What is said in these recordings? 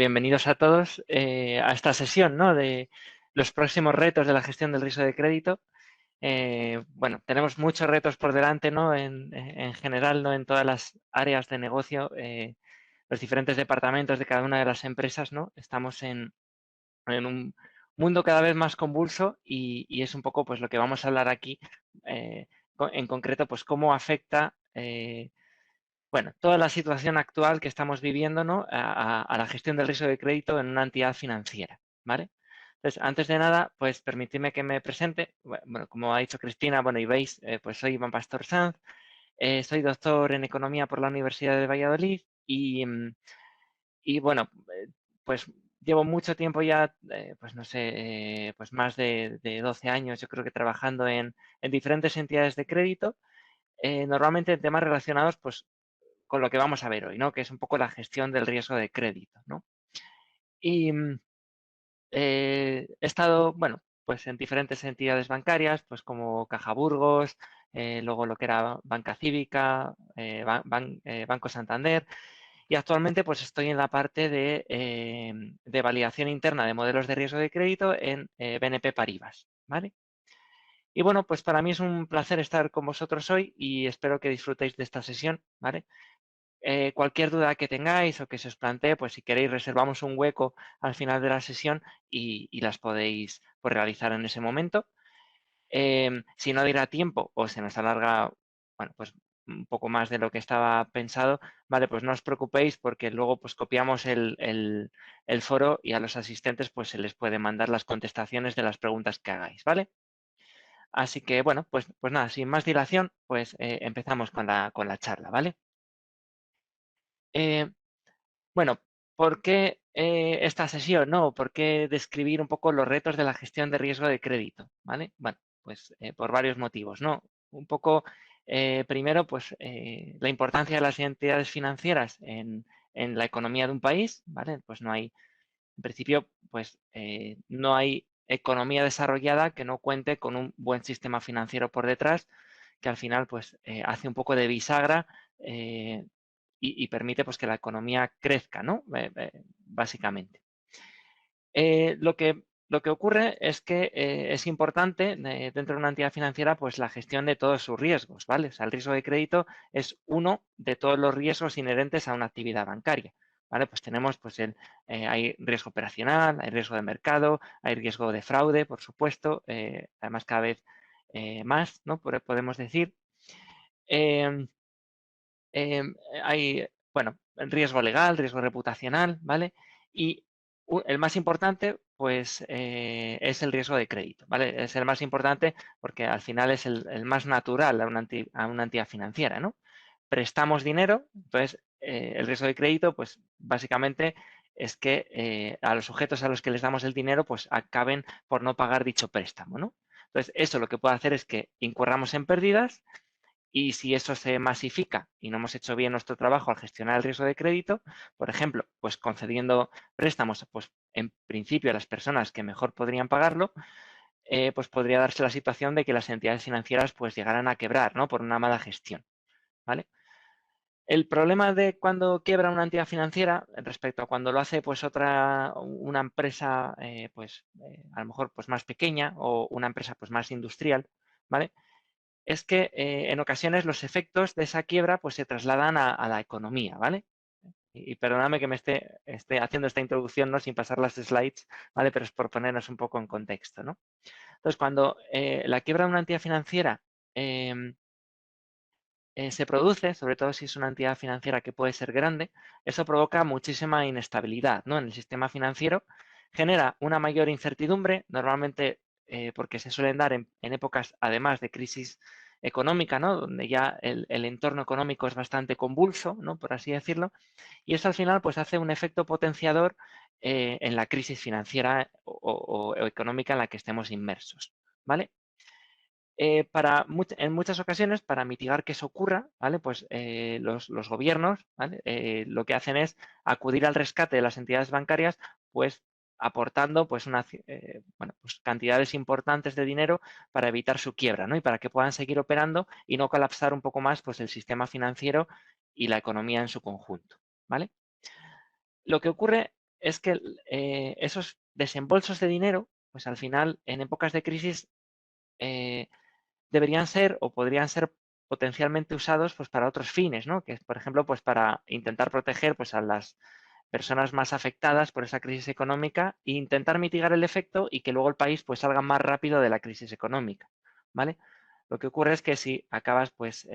bienvenidos a todos a esta sesión, ¿no? De los próximos retos de la gestión del riesgo de crédito. Bueno, tenemos muchos retos por delante, ¿no? En general, ¿no? En todas las áreas de negocio, los diferentes departamentos de cada una de las empresas, ¿no? Estamos en un mundo cada vez más convulso y es un poco pues lo que vamos a hablar aquí, en concreto, pues cómo afecta bueno, toda la situación actual que estamos viviendo, ¿no? A la gestión del riesgo de crédito en una entidad financiera, ¿vale? Entonces, antes de nada, pues permitidme que me presente. Bueno, como ha dicho Cristina, bueno, y veis, pues soy Iván Pastor Sanz, soy doctor en Economía por la Universidad de Valladolid y bueno, pues llevo mucho tiempo ya, pues no sé, pues más de 12 años, yo creo que trabajando en diferentes entidades de crédito, normalmente en temas relacionados, pues con lo que vamos a ver hoy, ¿no? Que es un poco la gestión del riesgo de crédito, ¿no? Y he estado, bueno, pues en diferentes entidades bancarias, pues como Caja Burgos, luego lo que era Banca Cívica, Banco Santander, y actualmente pues estoy en la parte de validación interna de modelos de riesgo de crédito en BNP Paribas, ¿vale? Y bueno, pues para mí es un placer estar con vosotros hoy y espero que disfrutéis de esta sesión, ¿vale? Cualquier duda que tengáis o que se os plantee, pues si queréis reservamos un hueco al final de la sesión y las podéis pues, realizar en ese momento. Si no dirá tiempo o se nos alarga, bueno, pues un poco más de lo que estaba pensado, vale, pues no os preocupéis porque luego pues copiamos el foro y a los asistentes pues se les puede mandar las contestaciones de las preguntas que hagáis, ¿vale? Así que bueno, pues nada, sin más dilación, pues empezamos con la charla, ¿vale? Eh, Bueno, ¿por qué esta sesión, no? ¿Por qué describir un poco los retos de la gestión de riesgo de crédito? ¿Vale? Bueno, pues por varios motivos, ¿no? Un poco, primero, pues la importancia de las entidades financieras en la economía de un país, ¿vale? Pues no hay, en principio, pues no hay economía desarrollada que no cuente con un buen sistema financiero por detrás, que al final, pues hace un poco de bisagra y permite pues, que la economía crezca, ¿no? Básicamente. Lo que ocurre es que es importante dentro de una entidad financiera pues la gestión de todos sus riesgos, ¿vale? O sea, el riesgo de crédito es uno de todos los riesgos inherentes a una actividad bancaria, ¿vale? Pues tenemos pues hay riesgo operacional, hay riesgo de mercado, hay riesgo de fraude, por supuesto, además cada vez más, ¿no? Podemos decir. Em, hay, bueno, riesgo legal, riesgo reputacional, ¿vale? Y el más importante, pues, es el riesgo de crédito, ¿vale? Es el más importante porque al final es el más natural a una entidad financiera, ¿no? Prestamos dinero, entonces el riesgo de crédito, pues, básicamente es que a los sujetos a los que les damos el dinero, pues, acaben por no pagar dicho préstamo, ¿no? Entonces, eso lo que puede hacer es que incurramos en pérdidas y si eso se masifica y no hemos hecho bien nuestro trabajo al gestionar el riesgo de crédito, por ejemplo, pues concediendo préstamos, pues en principio a las personas que mejor podrían pagarlo, pues podría darse la situación de que las entidades financieras pues llegaran a quebrar, ¿no? Por una mala gestión, ¿vale? El problema de cuando quiebra una entidad financiera respecto a cuando lo hace pues una empresa a lo mejor pues más pequeña o una empresa pues más industrial, ¿vale? Es que en ocasiones los efectos de esa quiebra pues se trasladan a la economía, ¿vale? Y perdóname que me esté haciendo esta introducción, ¿no? Sin pasar las slides, ¿vale? Pero es por ponernos un poco en contexto, ¿no? Entonces, cuando la quiebra de una entidad financiera em, se produce, sobre todo si es una entidad financiera que puede ser grande, eso provoca muchísima inestabilidad, ¿no? En el sistema financiero, genera una mayor incertidumbre, normalmente porque se suelen dar en épocas, además de crisis económica, ¿no? Donde ya el entorno económico es bastante convulso, ¿no? Por así decirlo, y eso al final pues hace un efecto potenciador en la crisis financiera o económica en la que estemos inmersos, ¿vale? En muchas ocasiones, para mitigar que eso ocurra, ¿vale? Pues los gobiernos, ¿vale? Lo que hacen es acudir al rescate de las entidades bancarias, pues aportando pues bueno, pues cantidades importantes de dinero para evitar su quiebra, ¿no? Y para que puedan seguir operando y no colapsar un poco más pues el sistema financiero y la economía en su conjunto, ¿vale? Lo que ocurre es que esos desembolsos de dinero, pues al final, en épocas de crisis, deberían ser o podrían ser potencialmente usados pues, para otros fines, ¿no? Que, por ejemplo, pues para intentar proteger pues, a las personas más afectadas por esa crisis económica e intentar mitigar el efecto y que luego el país pues, salga más rápido de la crisis económica, ¿vale? Lo que ocurre es que si acabas pues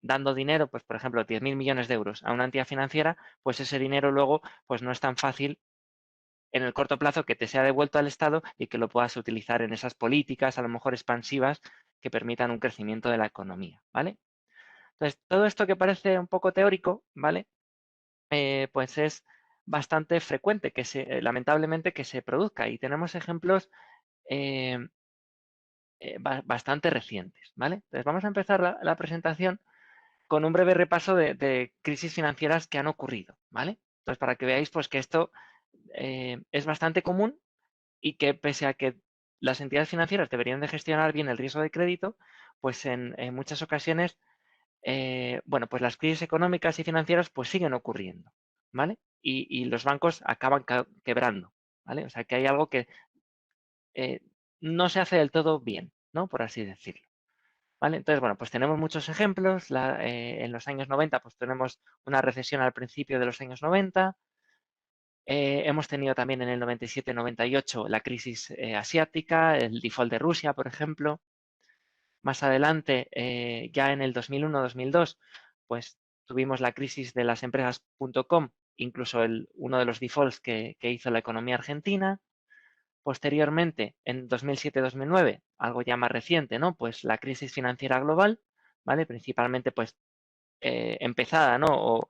dando dinero, pues por ejemplo 10.000 millones de euros a una entidad financiera, pues ese dinero luego pues no es tan fácil en el corto plazo que te sea devuelto al Estado y que lo puedas utilizar en esas políticas, a lo mejor expansivas, que permitan un crecimiento de la economía, ¿vale? Entonces, todo esto que parece un poco teórico, ¿vale? Pues es bastante frecuente que lamentablemente, que se produzca y tenemos ejemplos eh, bastante recientes, ¿vale? Entonces, vamos a empezar la presentación con un breve repaso de crisis financieras que han ocurrido, ¿vale? Entonces, para que veáis pues que esto es bastante común y que pese a que las entidades financieras deberían de gestionar bien el riesgo de crédito, pues en muchas ocasiones, bueno, pues las crisis económicas y financieras pues siguen ocurriendo, ¿vale? Y los bancos acaban quebrando, ¿vale? O sea que hay algo que eh, no se hace del todo bien, ¿no? Por así decirlo, ¿vale? Entonces, bueno, pues tenemos muchos ejemplos. En los años 90, pues tenemos una recesión al principio de los años 90. Hemos tenido también en el 97-98 la crisis asiática, el default de Rusia, por ejemplo. Más adelante, ya en el 2001-2002, pues tuvimos la crisis de las empresas .com, incluso uno de los defaults que hizo la economía argentina. Posteriormente, en 2007-2009, algo ya más reciente, ¿no? Pues la crisis financiera global, ¿vale? Principalmente, pues, empezada, ¿no?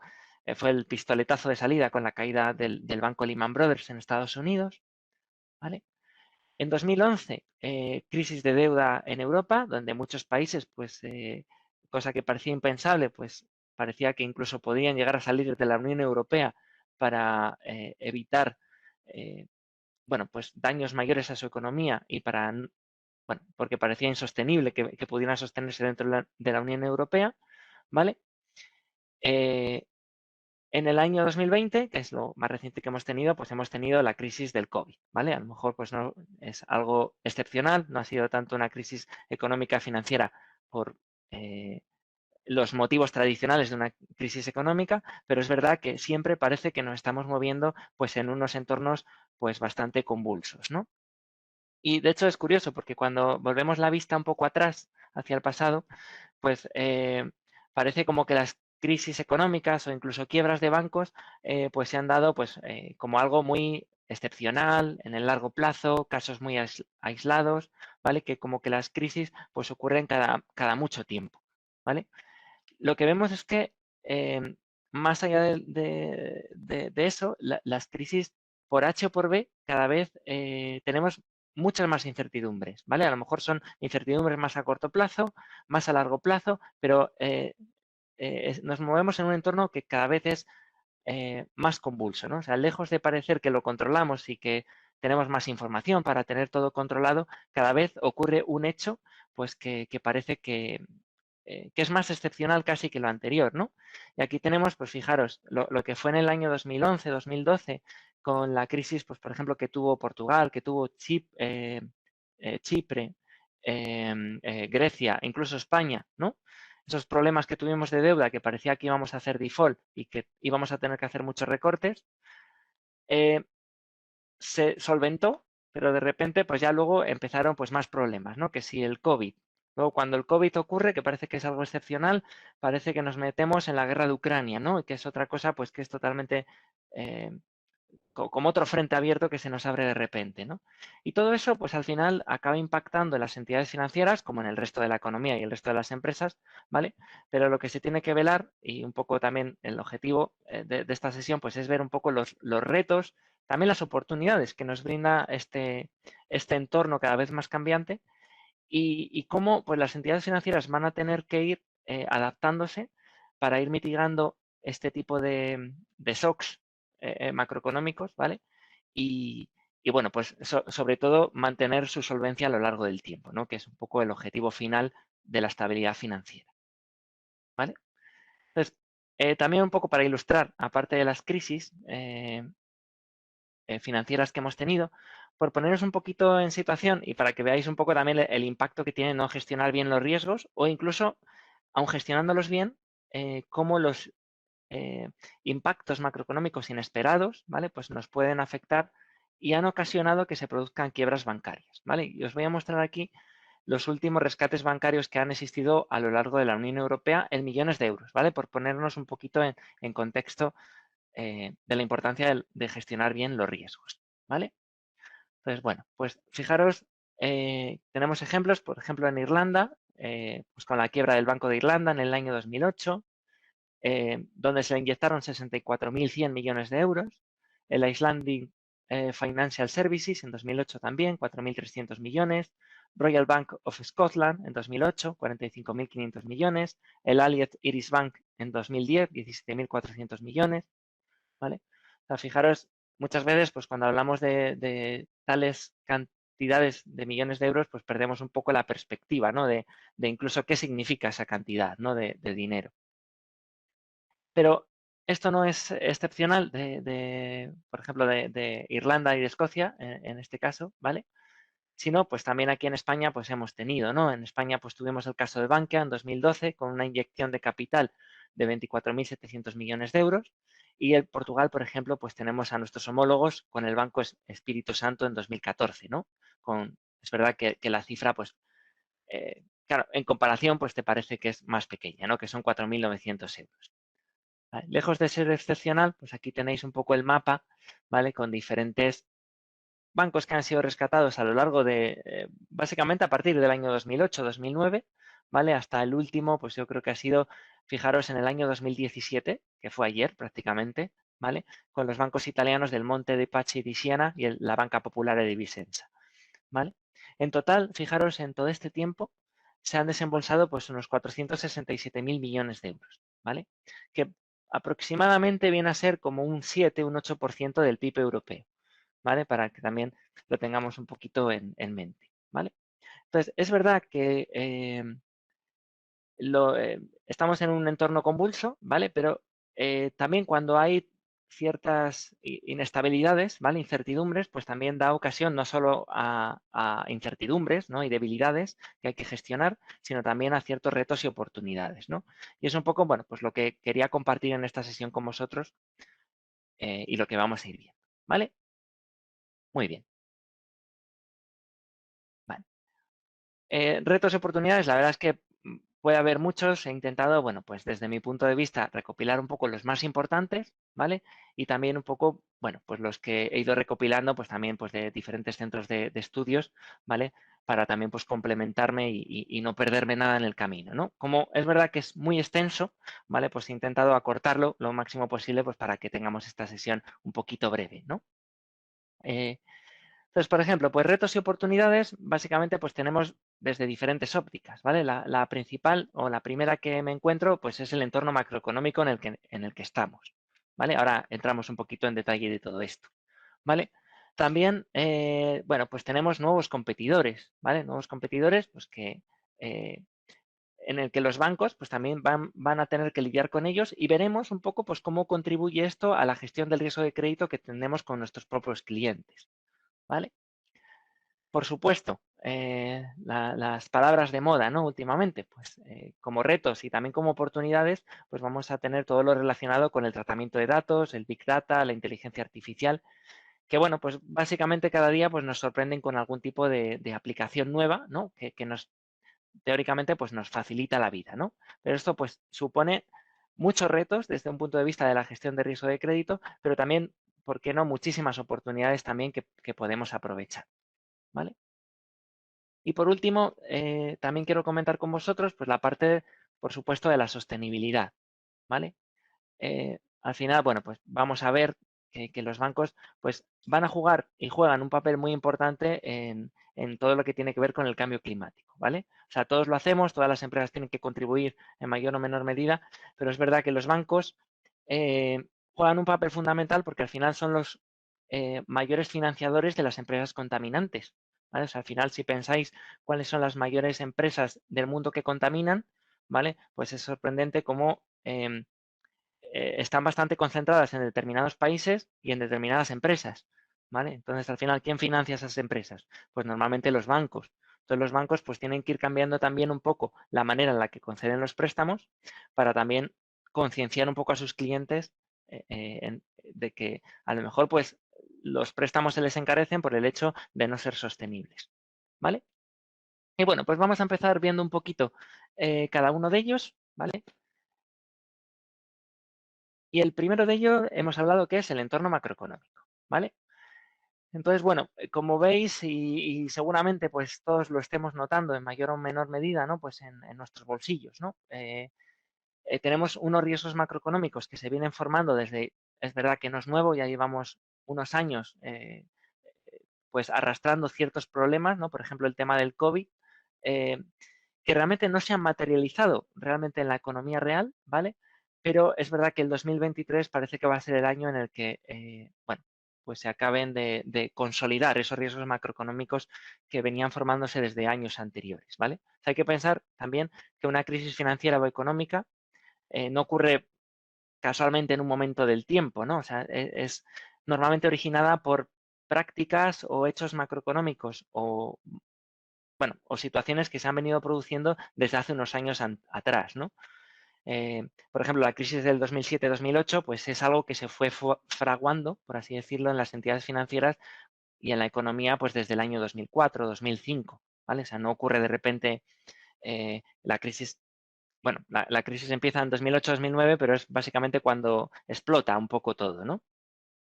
Fue el pistoletazo de salida con la caída del banco Lehman Brothers en Estados Unidos, ¿vale? En 2011, crisis de deuda en Europa, donde muchos países, pues, cosa que parecía impensable, pues parecía que incluso podían llegar a salir de la Unión Europea para evitar, bueno, pues daños mayores a su economía y para, bueno, porque parecía insostenible que pudieran sostenerse dentro de la Unión Europea, ¿vale? En el año 2020, que es lo más reciente que hemos tenido, pues hemos tenido la crisis del COVID, ¿vale? A lo mejor pues no es algo excepcional, no ha sido tanto una crisis económica financiera por los motivos tradicionales de una crisis económica, pero es verdad que siempre parece que nos estamos moviendo pues en unos entornos pues bastante convulsos, ¿no? Y de hecho es curioso porque cuando volvemos la vista un poco atrás hacia el pasado, pues parece como que las crisis económicas o incluso quiebras de bancos pues se han dado pues como algo muy excepcional en el largo plazo, casos muy aislados, ¿vale? Que como que las crisis pues ocurren cada mucho tiempo, ¿vale? Lo que vemos es que más allá de eso, las crisis por H o por B, cada vez tenemos muchas más incertidumbres, ¿vale? A lo mejor son incertidumbres más a corto plazo, más a largo plazo, pero nos movemos en un entorno que cada vez es más convulso, ¿no? O sea, lejos de parecer que lo controlamos y que tenemos más información para tener todo controlado, cada vez ocurre un hecho pues que parece que es más excepcional casi que lo anterior, ¿no? Y aquí tenemos, pues fijaros, lo que fue en el año 2011, 2012, con la crisis, pues por ejemplo, que tuvo Portugal, que tuvo Chipre, Grecia, incluso España, ¿no? Esos problemas que tuvimos de deuda, que parecía que íbamos a hacer default y que íbamos a tener que hacer muchos recortes, eh, se solventó, pero de repente pues ya luego empezaron pues más problemas, ¿no? Que si el COVID. Luego cuando el COVID ocurre, que parece que es algo excepcional, parece que nos metemos en la guerra de Ucrania, ¿no? Que es otra cosa pues que es totalmente eh, como otro frente abierto que se nos abre de repente, ¿no? Y todo eso, pues al final acaba impactando en las entidades financieras, como en el resto de la economía y el resto de las empresas, ¿vale? Pero lo que se tiene que velar, y un poco también el objetivo de esta sesión, pues es ver un poco los retos, también las oportunidades que nos brinda este entorno cada vez más cambiante y cómo pues, las entidades financieras van a tener que ir adaptándose para ir mitigando este tipo de shocks macroeconómicos, ¿vale? Y, y bueno, pues sobre todo mantener su solvencia a lo largo del tiempo, ¿no? Que es un poco el objetivo final de la estabilidad financiera, ¿vale? Entonces, también un poco para ilustrar, aparte de las crisis, financieras que hemos tenido, por poneros un poquito en situación y para que veáis un poco también el impacto que tiene no gestionar bien los riesgos o incluso, aun gestionándolos bien, cómo los impactos macroeconómicos inesperados, ¿vale? Pues nos pueden afectar y han ocasionado que se produzcan quiebras bancarias, ¿vale? Y os voy a mostrar aquí los últimos rescates bancarios que han existido a lo largo de la Unión Europea en millones de euros, ¿vale? Por ponernos un poquito en contexto de la importancia de gestionar bien los riesgos, ¿vale? Entonces, bueno, pues fijaros, tenemos ejemplos, por ejemplo, en Irlanda, pues con la quiebra del Banco de Irlanda en el año 2008, donde se le inyectaron 64.100 millones de euros. El Icelandic Financial Services en 2008 también, 4.300 millones. Royal Bank of Scotland en 2008, 45.500 millones. El Allied Irish Bank en 2010, 17.400 millones. ¿Vale? O sea, fijaros, muchas veces, pues cuando hablamos de tales cantidades de millones de euros, pues perdemos un poco la perspectiva, ¿no? De incluso qué significa esa cantidad, ¿no? de dinero. Pero esto no es excepcional por ejemplo, de Irlanda y de Escocia, en este caso, ¿vale? Sino, pues también aquí en España, pues hemos tenido, ¿no? En España, pues tuvimos el caso de Bankia en 2012 con una inyección de capital de 24.700 millones de euros. Y en Portugal, por ejemplo, pues tenemos a nuestros homólogos con el Banco Espíritu Santo en 2014, ¿no? Es verdad que la cifra, pues, claro, en comparación, pues te parece que es más pequeña, ¿no? Que son 4.900 euros. ¿Vale? Lejos de ser excepcional, pues aquí tenéis un poco el mapa, ¿vale? Con diferentes bancos que han sido rescatados a lo largo de, básicamente a partir del año 2008-2009, ¿vale? Hasta el último, pues yo creo que ha sido, fijaros, en el año 2017, que fue ayer prácticamente, ¿vale? Con los bancos italianos del Monte dei Paschi di Siena y la Banca Popolare de Vicenza, ¿vale? En total, fijaros, en todo este tiempo se han desembolsado pues unos 467.000 millones de euros, ¿vale? Que aproximadamente viene a ser como un 7, un 8% del PIB europeo, ¿vale? Para que también lo tengamos un poquito en mente, ¿vale? Entonces, es verdad que estamos en un entorno convulso, ¿vale? Pero también cuando hay ciertas inestabilidades, ¿vale? Incertidumbres, pues también da ocasión no solo a incertidumbres, ¿no? Y debilidades que hay que gestionar, sino también a ciertos retos y oportunidades, ¿no? Y es un poco, bueno, pues lo que quería compartir en esta sesión con vosotros y lo que vamos a ir viendo, ¿vale? Muy bien, vale. Retos y oportunidades, la verdad es que puede haber muchos. He intentado, bueno, pues desde mi punto de vista, recopilar un poco los más importantes, ¿vale? Y también un poco, bueno, pues los que he ido recopilando, pues también pues de diferentes centros de estudios, ¿vale? Para también pues complementarme y no perderme nada en el camino, ¿no? Como es verdad que es muy extenso, ¿vale? Pues he intentado acortarlo lo máximo posible, pues para que tengamos esta sesión un poquito breve, ¿no? Entonces, por ejemplo, pues retos y oportunidades, básicamente, pues tenemos desde diferentes ópticas, ¿vale? La principal o la primera que me encuentro, pues es el entorno macroeconómico en el que estamos, ¿vale? Ahora entramos un poquito en detalle de todo esto, ¿vale? También, bueno, pues tenemos nuevos competidores, ¿vale? Nuevos competidores, pues que en el que los bancos, pues también van a tener que lidiar con ellos y veremos un poco, pues cómo contribuye esto a la gestión del riesgo de crédito que tenemos con nuestros propios clientes, ¿vale? Por supuesto, las palabras de moda, ¿no? Últimamente, pues como retos y también como oportunidades, pues vamos a tener todo lo relacionado con el tratamiento de datos, el Big Data, la inteligencia artificial, que bueno, pues básicamente cada día pues nos sorprenden con algún tipo de aplicación nueva, ¿no? Que nos, teóricamente, pues nos facilita la vida, ¿no? Pero esto pues supone muchos retos desde un punto de vista de la gestión de riesgo de crédito, pero también, ¿por qué no? Muchísimas oportunidades también que podemos aprovechar, ¿vale? Y por último, también quiero comentar con vosotros pues, la parte, por supuesto, de la sostenibilidad, ¿vale? Al final, bueno, pues vamos a ver que los bancos pues, van a jugar y juegan un papel muy importante en todo lo que tiene que ver con el cambio climático, ¿vale? O sea, todos lo hacemos, todas las empresas tienen que contribuir en mayor o menor medida, pero es verdad que los bancos juegan un papel fundamental porque al final son los mayores financiadores de las empresas contaminantes, ¿vale? O sea, al final, si pensáis cuáles son las mayores empresas del mundo que contaminan, ¿vale? Pues es sorprendente cómo están bastante concentradas en determinados países y en determinadas empresas, ¿vale? Entonces, al final, ¿quién financia esas empresas? Pues normalmente los bancos. Entonces, los bancos pues tienen que ir cambiando también un poco la manera en la que conceden los préstamos para también concienciar un poco a sus clientes de que a lo mejor pues los préstamos se les encarecen por el hecho de no ser sostenibles, ¿vale? Y bueno, pues vamos a empezar viendo un poquito cada uno de ellos, ¿vale? Y el primero de ellos hemos hablado que es el entorno macroeconómico, ¿vale? Entonces, bueno, como veis y seguramente pues todos lo estemos notando en mayor o menor medida, ¿no? Pues en nuestros bolsillos, ¿no? Tenemos unos riesgos macroeconómicos que se vienen formando desde, es verdad que no es nuevo, ya llevamos unos años pues arrastrando ciertos problemas, ¿no? Por ejemplo, el tema del COVID, eh, que realmente no se han materializado realmente en la economía real, ¿vale? Pero es verdad que el 2023 parece que va a ser el año en el que, bueno, pues se acaben de consolidar esos riesgos macroeconómicos que venían formándose desde años anteriores, ¿vale? O sea, hay que pensar también que una crisis financiera o económica no ocurre casualmente en un momento del tiempo, ¿no? O sea, es normalmente originada por prácticas o hechos macroeconómicos o, bueno, o situaciones que se han venido produciendo desde hace unos años atrás, ¿no? Por ejemplo, la crisis del 2007-2008, pues es algo que se fue fraguando, por así decirlo, en las entidades financieras y en la economía, pues desde el año 2004, 2005, ¿vale? O sea, no ocurre de repente la crisis. Bueno, la crisis empieza en 2008-2009, pero es básicamente cuando explota un poco todo, ¿no?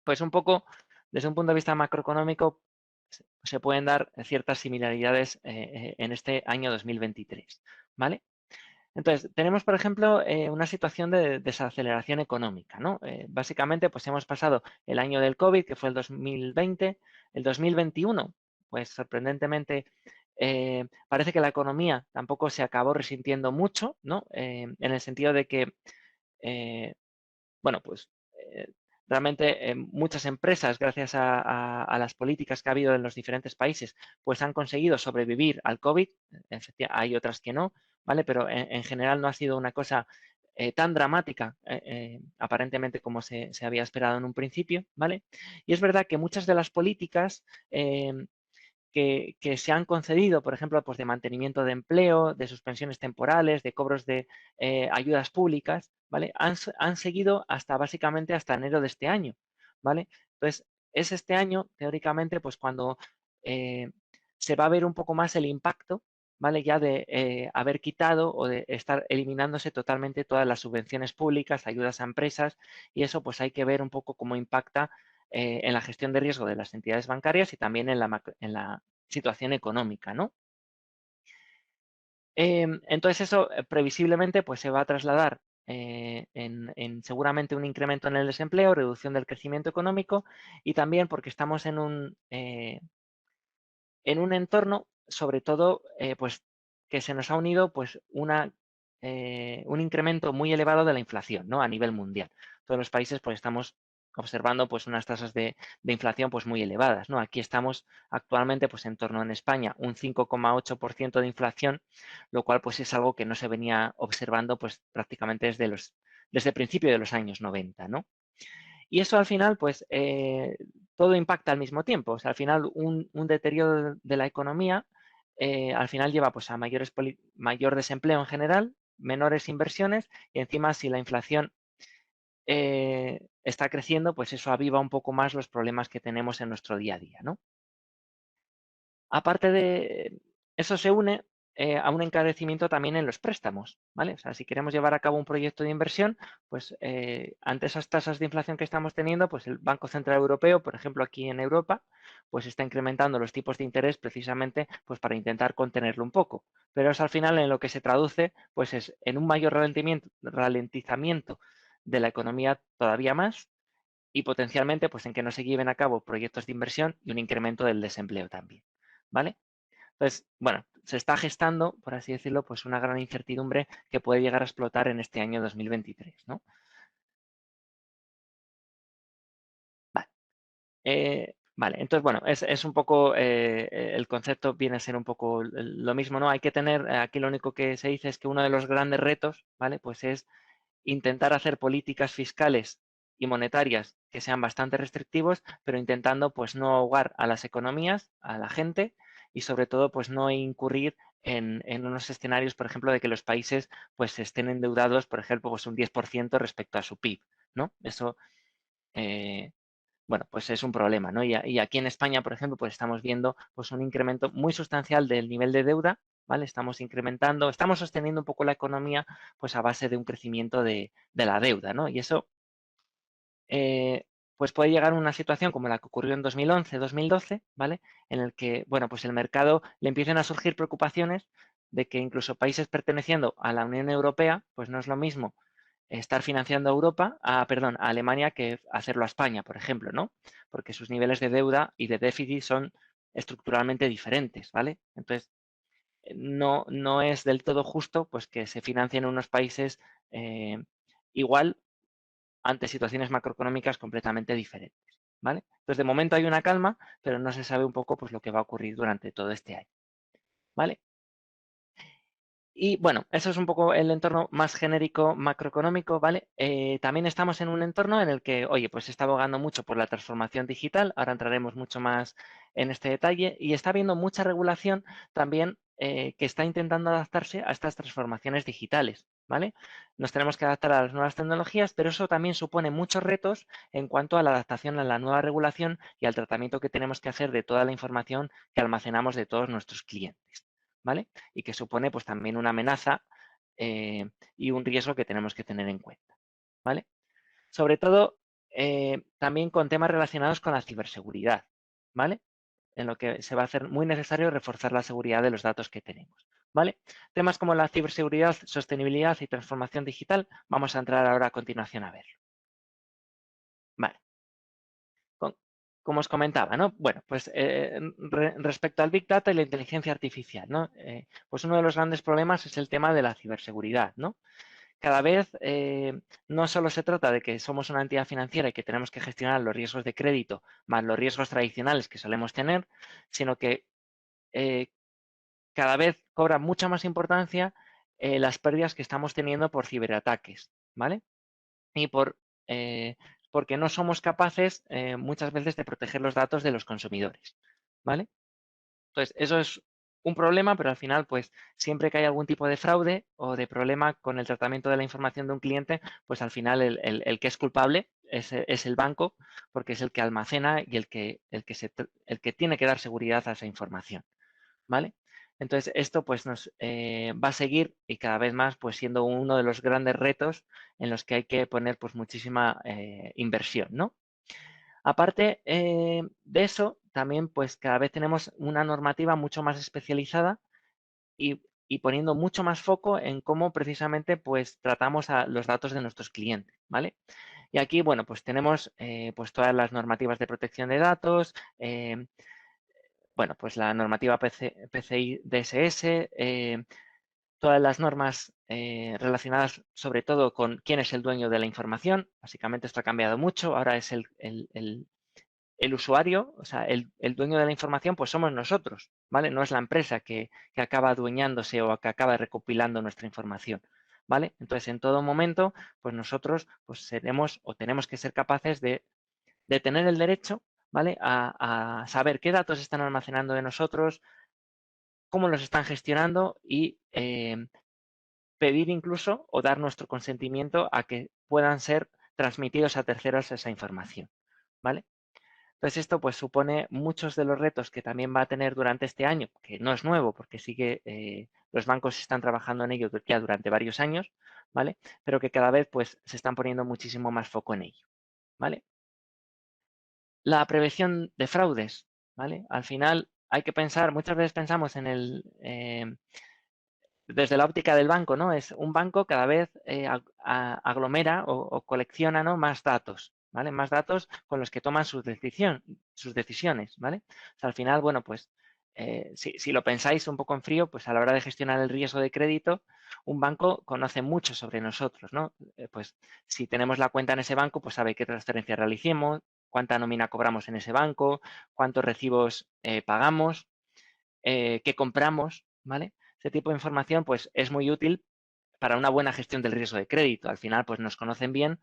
Pues un poco, desde un punto de vista macroeconómico, se pueden dar ciertas similaridades en este año 2023, ¿vale? Entonces, tenemos, por ejemplo, una situación de desaceleración económica, ¿no? Básicamente, pues hemos pasado el año del COVID, que fue el 2020, el 2021, pues sorprendentemente, parece que la economía tampoco se acabó resintiendo mucho, ¿no? En el sentido de que eh, bueno, pues realmente muchas empresas, gracias a las políticas que ha habido en los diferentes países, pues han conseguido sobrevivir al COVID. Hay otras que no, ¿vale? Pero en general no ha sido una cosa tan dramática, aparentemente, como se había esperado en un principio, ¿vale? Y es verdad que muchas de las políticas que se han concedido, por ejemplo, pues de mantenimiento de empleo, de suspensiones temporales, de cobros de ayudas públicas, ¿vale? Han seguido hasta básicamente hasta enero de este año, ¿vale? Entonces, es este año, teóricamente, pues cuando se va a ver un poco más el impacto, ¿vale? Ya de haber quitado o de estar eliminándose totalmente todas las subvenciones públicas, ayudas a empresas, y eso pues hay que ver un poco cómo impacta en la gestión de riesgo de las entidades bancarias y también en la situación económica, ¿no? Entonces eso previsiblemente pues se va a trasladar en seguramente un incremento en el desempleo, reducción del crecimiento económico y también porque estamos en un entorno, sobre todo, pues que se nos ha unido pues un incremento muy elevado de la inflación, ¿no? A nivel mundial. Todos los países pues estamos observando pues unas tasas de inflación pues muy elevadas, ¿no? Aquí estamos actualmente pues en torno en España un 5,8% de inflación, lo cual pues es algo que no se venía observando pues prácticamente desde el principio de los años 90, ¿no? Y eso al final, pues, todo impacta al mismo tiempo. O sea, al final un deterioro de la economía, al final lleva pues, a mayor desempleo en general, menores inversiones y encima si la inflación está creciendo, pues eso aviva un poco más los problemas que tenemos en nuestro día a día, ¿no? Aparte de eso se une a un encarecimiento también en los préstamos, ¿vale? O sea, si queremos llevar a cabo un proyecto de inversión, pues ante esas tasas de inflación que estamos teniendo, pues el Banco Central Europeo, por ejemplo, aquí en Europa, pues está incrementando los tipos de interés precisamente pues para intentar contenerlo un poco. Pero eso al final en lo que se traduce, pues es en un mayor ralentizamiento de la economía todavía más y potencialmente pues en que no se lleven a cabo proyectos de inversión y un incremento del desempleo también, ¿vale? Entonces, bueno, se está gestando, por así decirlo, pues una gran incertidumbre que puede llegar a explotar en este año 2023, ¿no? Vale. Vale, entonces, bueno, es un poco, el concepto viene a ser un poco lo mismo, ¿no? Hay que tener, aquí lo único que se dice es que uno de los grandes retos, ¿vale? Pues es intentar hacer políticas fiscales y monetarias que sean bastante restrictivos, pero intentando pues no ahogar a las economías, a la gente y sobre todo pues no incurrir en unos escenarios, por ejemplo, de que los países pues estén endeudados, por ejemplo, pues un 10% respecto a su PIB, ¿no? Eso, bueno, pues es un problema, ¿no? Y aquí en España, por ejemplo, pues estamos viendo pues un incremento muy sustancial del nivel de deuda, ¿vale? Estamos incrementando, estamos sosteniendo un poco la economía pues a base de un crecimiento de la deuda, ¿no? Y eso pues puede llegar a una situación como la que ocurrió en 2011, 2012, ¿vale? En el que, bueno, pues el mercado le empiecen a surgir preocupaciones de que incluso países perteneciendo a la Unión Europea, pues no es lo mismo estar financiando a Europa, perdón, a Alemania que hacerlo a España, por ejemplo, ¿no? Porque sus niveles de deuda y de déficit son estructuralmente diferentes, ¿vale? Entonces, no es del todo justo pues que se financien unos países igual ante situaciones macroeconómicas completamente diferentes, ¿vale? Entonces, de momento hay una calma, pero no se sabe un poco pues lo que va a ocurrir durante todo este año, ¿vale? Y bueno, eso es un poco el entorno más genérico macroeconómico, ¿vale? También estamos en un entorno en el que, oye, pues se está abogando mucho por la transformación digital, ahora entraremos mucho más en este detalle, y está habiendo mucha regulación también que está intentando adaptarse a estas transformaciones digitales, ¿vale? Nos tenemos que adaptar a las nuevas tecnologías, pero eso también supone muchos retos en cuanto a la adaptación a la nueva regulación y al tratamiento que tenemos que hacer de toda la información que almacenamos de todos nuestros clientes, ¿vale? Y que supone pues también una amenaza y un riesgo que tenemos que tener en cuenta, ¿vale? Sobre todo también con temas relacionados con la ciberseguridad, ¿vale? En lo que se va a hacer muy necesario reforzar la seguridad de los datos que tenemos, ¿vale? Temas como la ciberseguridad, sostenibilidad y transformación digital, vamos a entrar ahora a continuación a verlo. Vale. Como os comentaba, ¿no? Bueno, pues respecto al Big Data y la inteligencia artificial, ¿no? Pues uno de los grandes problemas es el tema de la ciberseguridad, ¿no? Cada vez no solo se trata de que somos una entidad financiera y que tenemos que gestionar los riesgos de crédito más los riesgos tradicionales que solemos tener, sino que eh, cada vez cobra mucha más importancia las pérdidas que estamos teniendo por ciberataques, ¿vale? Y porque no somos capaces muchas veces de proteger los datos de los consumidores, ¿vale? Entonces, eso es un problema, pero al final, pues siempre que hay algún tipo de fraude o de problema con el tratamiento de la información de un cliente, pues al final el que es culpable es el banco, porque es el que almacena y el que tiene que dar seguridad a esa información, ¿vale? Entonces, esto pues nos va a seguir y cada vez más pues siendo uno de los grandes retos en los que hay que poner pues muchísima inversión, ¿no? Aparte de eso, también pues cada vez tenemos una normativa mucho más especializada y poniendo mucho más foco en cómo precisamente pues tratamos a los datos de nuestros clientes, ¿vale? Y aquí, bueno, pues tenemos pues todas las normativas de protección de datos, bueno, pues la normativa PCI DSS, todas las normas relacionadas sobre todo con quién es el dueño de la información. Básicamente esto ha cambiado mucho. Ahora es el usuario, o sea, el dueño de la información, pues somos nosotros, ¿vale? No es la empresa que acaba adueñándose o que acaba recopilando nuestra información, ¿vale? Entonces, en todo momento, pues nosotros pues seremos o tenemos que ser capaces de tener el derecho, ¿vale? A saber qué datos están almacenando de nosotros, cómo los están gestionando y pedir incluso o dar nuestro consentimiento a que puedan ser transmitidos a terceros esa información, ¿vale? Entonces esto pues supone muchos de los retos que también va a tener durante este año, que no es nuevo porque sí que los bancos están trabajando en ello ya durante varios años, ¿vale? Pero que cada vez pues se están poniendo muchísimo más foco en ello, ¿vale? La prevención de fraudes, ¿vale? Al final hay que pensar, muchas veces pensamos en desde la óptica del banco, ¿no? Es un banco cada vez aglomera o colecciona, ¿no? Más datos, ¿vale? Más datos con los que toman sus decisiones, ¿vale? O sea, al final, bueno, pues si lo pensáis un poco en frío, pues a la hora de gestionar el riesgo de crédito, un banco conoce mucho sobre nosotros, ¿no? Pues si tenemos la cuenta en ese banco, pues sabe qué transferencias realicemos, cuánta nómina cobramos en ese banco, cuántos recibos pagamos, qué compramos, ¿vale? Ese tipo de información pues es muy útil para una buena gestión del riesgo de crédito. Al final pues nos conocen bien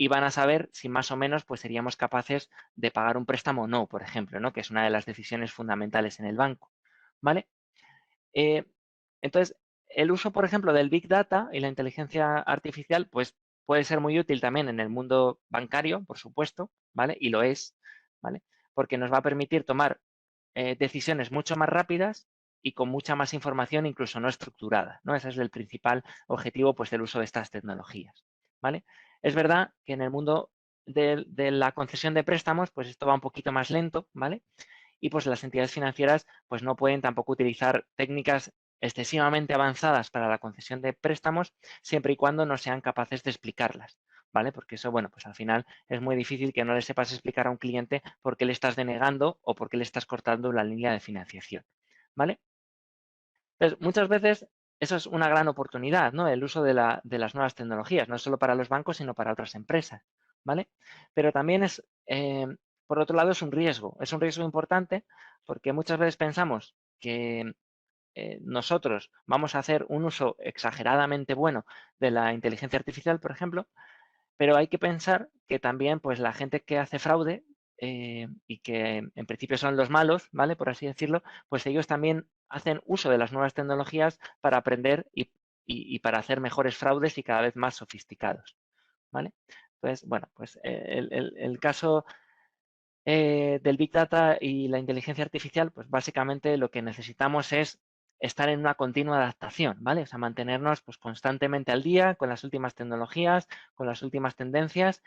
y van a saber si más o menos pues seríamos capaces de pagar un préstamo o no, por ejemplo, ¿no? Que es una de las decisiones fundamentales en el banco, ¿vale? Eh, entonces, el uso, por ejemplo, del Big Data y la inteligencia artificial, pues puede ser muy útil también en el mundo bancario, por supuesto, ¿vale? Y lo es, ¿vale? Porque nos va a permitir tomar decisiones mucho más rápidas y con mucha más información, incluso no estructurada, ¿no? Ese es el principal objetivo, pues, del uso de estas tecnologías, ¿vale? Es verdad que en el mundo de la concesión de préstamos, pues esto va un poquito más lento, ¿vale? Y pues las entidades financieras pues no pueden tampoco utilizar técnicas excesivamente avanzadas para la concesión de préstamos siempre y cuando no sean capaces de explicarlas, ¿vale? Porque eso, bueno, pues al final es muy difícil que no le sepas explicar a un cliente por qué le estás denegando o por qué le estás cortando la línea de financiación, ¿vale? Entonces, muchas veces eso es una gran oportunidad, ¿no? El uso de las nuevas tecnologías, no solo para los bancos, sino para otras empresas, ¿vale? Pero también es, por otro lado, es un riesgo importante porque muchas veces pensamos que nosotros vamos a hacer un uso exageradamente bueno de la inteligencia artificial, por ejemplo, pero hay que pensar que también pues la gente que hace fraude y que en principio son los malos, ¿vale? Por así decirlo, pues ellos también hacen uso de las nuevas tecnologías para aprender y para hacer mejores fraudes y cada vez más sofisticados, ¿vale? Entonces, bueno, pues el caso del Big Data y la inteligencia artificial, pues básicamente lo que necesitamos es estar en una continua adaptación, ¿vale? O sea, mantenernos pues constantemente al día con las últimas tecnologías, con las últimas tendencias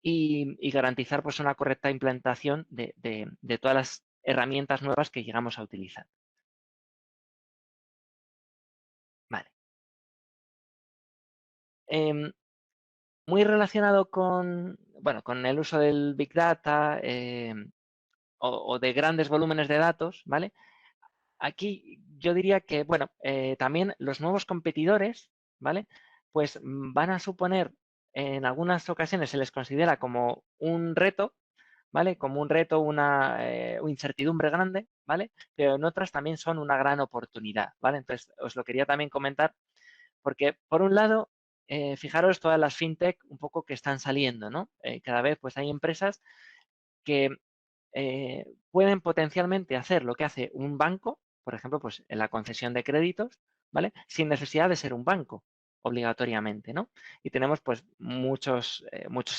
y garantizar pues una correcta implantación de todas las herramientas nuevas que llegamos a utilizar. Vale. Em, muy relacionado con, bueno, con el uso del Big Data o de grandes volúmenes de datos, ¿vale? Aquí yo diría que, bueno, también los nuevos competidores, ¿vale? Pues van a suponer, en algunas ocasiones se les considera como un reto, ¿vale? Como un reto, una incertidumbre grande, ¿vale? Pero en otras también son una gran oportunidad, ¿vale? Entonces, os lo quería también comentar porque, por un lado, fijaros todas las fintech un poco que están saliendo, ¿no? Cada vez pues hay empresas que pueden potencialmente hacer lo que hace un banco, por ejemplo, pues en la concesión de créditos, ¿vale? Sin necesidad de ser un banco obligatoriamente, ¿no? Y tenemos pues muchos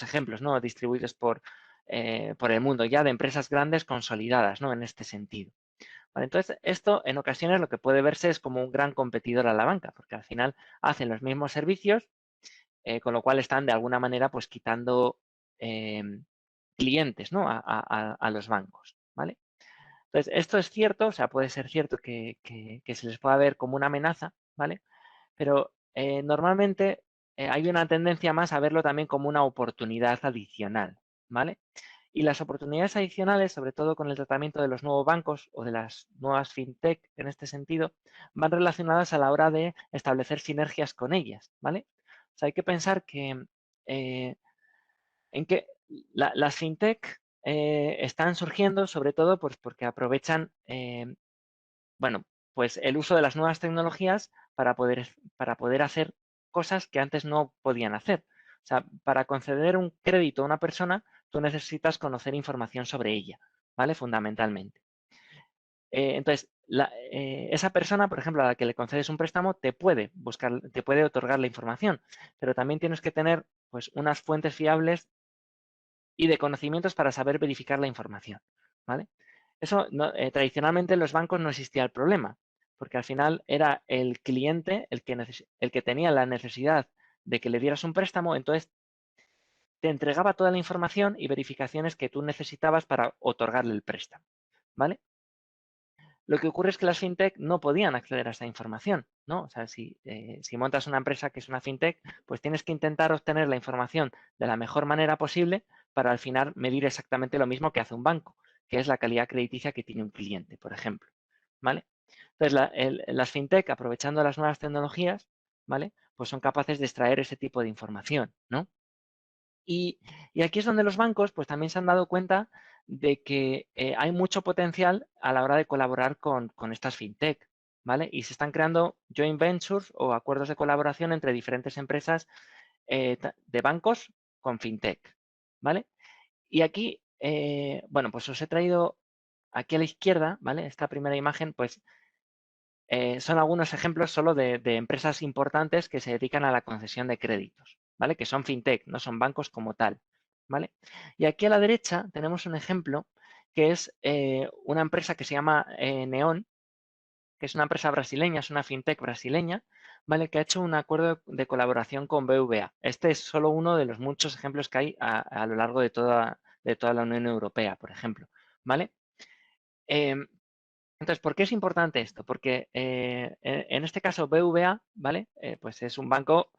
ejemplos, ¿no? Distribuidos por el mundo ya de empresas grandes consolidadas, ¿no? En este sentido. ¿Vale? Entonces, esto en ocasiones lo que puede verse es como un gran competidor a la banca, porque al final hacen los mismos servicios, con lo cual están de alguna manera pues quitando clientes, ¿no? a los bancos, ¿vale? Entonces, esto es cierto, o sea, puede ser cierto que se les pueda ver como una amenaza, ¿vale? Pero normalmente hay una tendencia más a verlo también como una oportunidad adicional, ¿vale? Y las oportunidades adicionales, sobre todo con el tratamiento de los nuevos bancos o de las nuevas fintech en este sentido, van relacionadas a la hora de establecer sinergias con ellas, ¿vale? O sea, hay que pensar que eh, en que las fintech están surgiendo sobre todo pues, porque aprovechan, bueno, pues el uso de las nuevas tecnologías para poder hacer cosas que antes no podían hacer. O sea, para conceder un crédito a una persona, tú necesitas conocer información sobre ella, ¿vale? Fundamentalmente. Entonces, esa persona, por ejemplo, a la que le concedes un préstamo, te puede buscar, te puede otorgar la información, pero también tienes que tener pues unas fuentes fiables y de conocimientos para saber verificar la información, ¿vale? Eso tradicionalmente en los bancos no existía el problema, porque al final era el cliente el que tenía la necesidad de que le dieras un préstamo, entonces te entregaba toda la información y verificaciones que tú necesitabas para otorgarle el préstamo, ¿vale? Lo que ocurre es que las fintech no podían acceder a esa información, ¿no? O sea, si montas una empresa que es una fintech, pues tienes que intentar obtener la información de la mejor manera posible para al final medir exactamente lo mismo que hace un banco, que es la calidad crediticia que tiene un cliente, por ejemplo, ¿vale? Entonces, las fintech, aprovechando las nuevas tecnologías, ¿vale? Pues son capaces de extraer ese tipo de información, ¿no? Y aquí es donde los bancos pues también se han dado cuenta de que hay mucho potencial a la hora de colaborar con estas fintech, ¿vale? Y se están creando joint ventures o acuerdos de colaboración entre diferentes empresas de bancos con fintech, ¿vale? Y aquí, bueno, pues os he traído aquí a la izquierda, ¿vale? Esta primera imagen, pues son algunos ejemplos solo de empresas importantes que se dedican a la concesión de créditos, ¿vale? Que son fintech, no son bancos como tal, ¿vale? Y aquí a la derecha tenemos un ejemplo que es una empresa que se llama Neon, que es una empresa brasileña, es una fintech brasileña, ¿vale? Que ha hecho un acuerdo de colaboración con BVA. Este es solo uno de los muchos ejemplos que hay a lo largo de toda la Unión Europea, por ejemplo, ¿vale? Em, entonces, ¿por qué es importante esto? Porque en este caso BVA, ¿vale? Pues es un banco,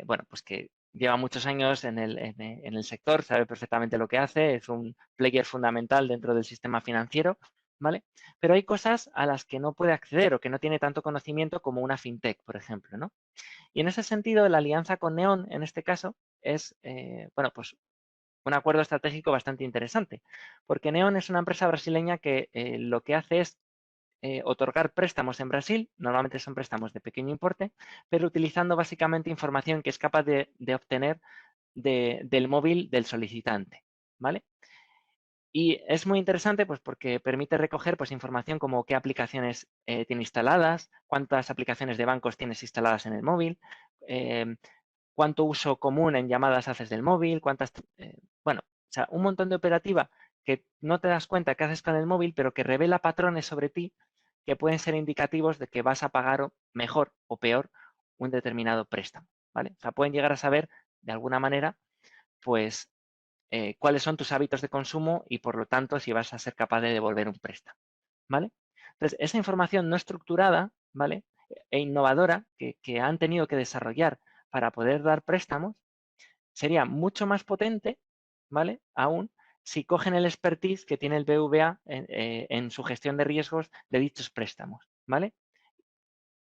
bueno, pues que lleva muchos años en el sector, sabe perfectamente lo que hace, es un player fundamental dentro del sistema financiero, ¿vale? Pero hay cosas a las que no puede acceder o que no tiene tanto conocimiento como una fintech, por ejemplo, ¿no? Y en ese sentido, la alianza con Neon, en este caso, es, bueno, pues un acuerdo estratégico bastante interesante, porque Neon es una empresa brasileña que lo que hace es otorgar préstamos en Brasil, normalmente son préstamos de pequeño importe, pero utilizando básicamente información que es capaz de obtener del móvil del solicitante, ¿vale? Y es muy interesante pues, porque permite recoger pues, información como qué aplicaciones tiene instaladas, cuántas aplicaciones de bancos tienes instaladas en el móvil, eh, cuánto uso común en llamadas haces del móvil, bueno, o sea, un montón de operativa que no te das cuenta que haces con el móvil, pero que revela patrones sobre ti que pueden ser indicativos de que vas a pagar mejor o peor un determinado préstamo, ¿vale? O sea, pueden llegar a saber de alguna manera, pues, cuáles son tus hábitos de consumo y, por lo tanto, si vas a ser capaz de devolver un préstamo, ¿vale? Entonces, esa información no estructurada, ¿vale? E innovadora que han tenido que desarrollar para poder dar préstamos, sería mucho más potente, ¿vale? Aún si cogen el expertise que tiene el BVA en su gestión de riesgos de dichos préstamos, ¿vale?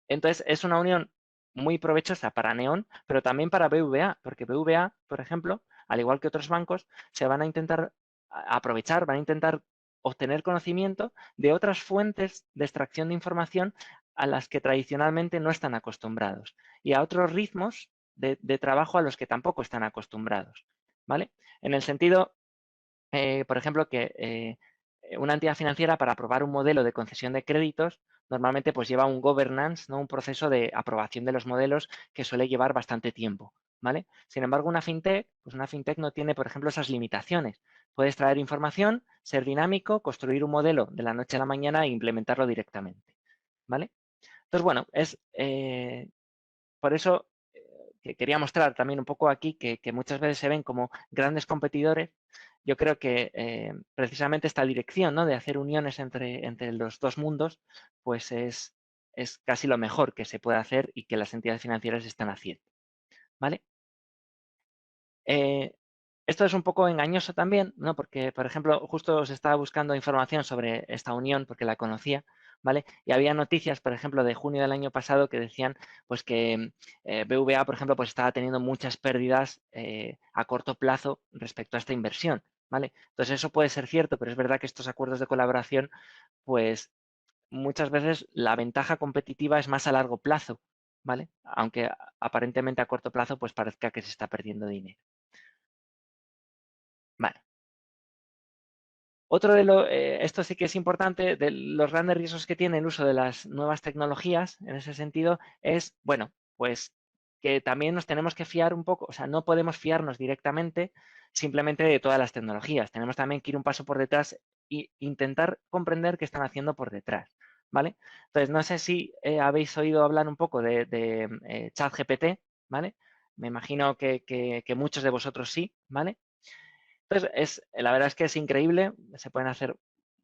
Entonces, es una unión muy provechosa para Neon, pero también para BVA, porque BVA, por ejemplo, al igual que otros bancos, se van a intentar aprovechar, van a intentar obtener conocimiento de otras fuentes de extracción de información a las que tradicionalmente no están acostumbrados y a otros ritmos de trabajo a los que tampoco están acostumbrados, ¿vale? En el sentido, por ejemplo, que una entidad financiera para aprobar un modelo de concesión de créditos normalmente pues lleva un governance, ¿no? Un proceso de aprobación de los modelos que suele llevar bastante tiempo, ¿vale? Sin embargo, pues una fintech no tiene, por ejemplo, esas limitaciones. Puedes traer información, ser dinámico, construir un modelo de la noche a la mañana e implementarlo directamente, ¿vale? Entonces, bueno, por eso que quería mostrar también un poco aquí que muchas veces se ven como grandes competidores. Yo creo que precisamente esta dirección, ¿no? De hacer uniones entre los dos mundos, pues es casi lo mejor que se puede hacer y que las entidades financieras están haciendo, ¿vale? Eh, esto es un poco engañoso también, ¿no? Porque, por ejemplo, justo os estaba buscando información sobre esta unión porque la conocía, ¿vale? Y había noticias, por ejemplo, de junio del año pasado que decían pues que BVA, por ejemplo, pues estaba teniendo muchas pérdidas a corto plazo respecto a esta inversión, ¿vale? Entonces eso puede ser cierto, pero es verdad que estos acuerdos de colaboración, pues muchas veces la ventaja competitiva es más a largo plazo, ¿vale? Aunque aparentemente a corto plazo pues parezca que se está perdiendo dinero. Vale. Esto sí que es importante, de los grandes riesgos que tiene el uso de las nuevas tecnologías, en ese sentido, es, bueno, pues que también nos tenemos que fiar un poco, o sea, no podemos fiarnos directamente simplemente de todas las tecnologías. Tenemos también que ir un paso por detrás e intentar comprender qué están haciendo por detrás, ¿vale? Entonces, no sé si habéis oído hablar un poco de ChatGPT, ¿vale? Me imagino que muchos de vosotros sí, ¿vale? Entonces, la verdad es que es increíble, se pueden hacer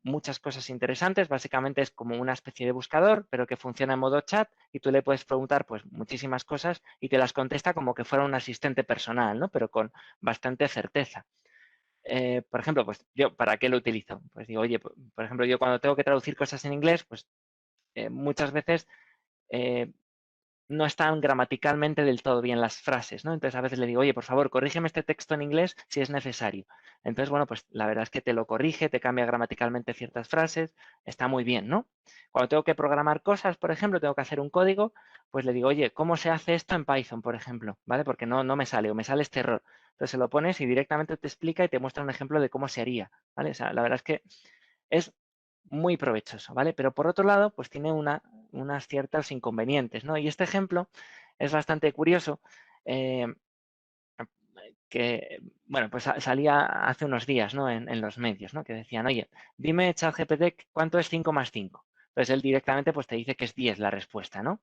muchas cosas interesantes, básicamente es como una especie de buscador, pero que funciona en modo chat y tú le puedes preguntar pues muchísimas cosas y te las contesta como que fuera un asistente personal, ¿no? Pero con bastante certeza. Por ejemplo, pues yo, ¿para qué lo utilizo? Pues digo, oye, por ejemplo, yo cuando tengo que traducir cosas en inglés, pues muchas veces no están gramaticalmente del todo bien las frases, ¿no? Entonces a veces le digo, oye, por favor, corrígeme este texto en inglés si es necesario. Entonces, bueno, pues la verdad es que te lo corrige, te cambia gramaticalmente ciertas frases, está muy bien, ¿no? Cuando tengo que programar cosas, por ejemplo, tengo que hacer un código, pues le digo, oye, ¿cómo se hace esto en Python, por ejemplo? ¿Vale? Porque no me sale o me sale este error. Entonces se lo pones y directamente te explica y te muestra un ejemplo de cómo se haría, ¿vale? O sea, la verdad es que es muy provechoso, ¿vale? Pero por otro lado, pues tiene unas ciertos inconvenientes, ¿no? Y este ejemplo es bastante curioso, eh, que, bueno, pues salía hace unos días, ¿no? En los medios, ¿no? Que decían, oye, dime ChatGPT cuánto es 5 más 5. Entonces él directamente pues te dice que es 10 la respuesta, ¿no?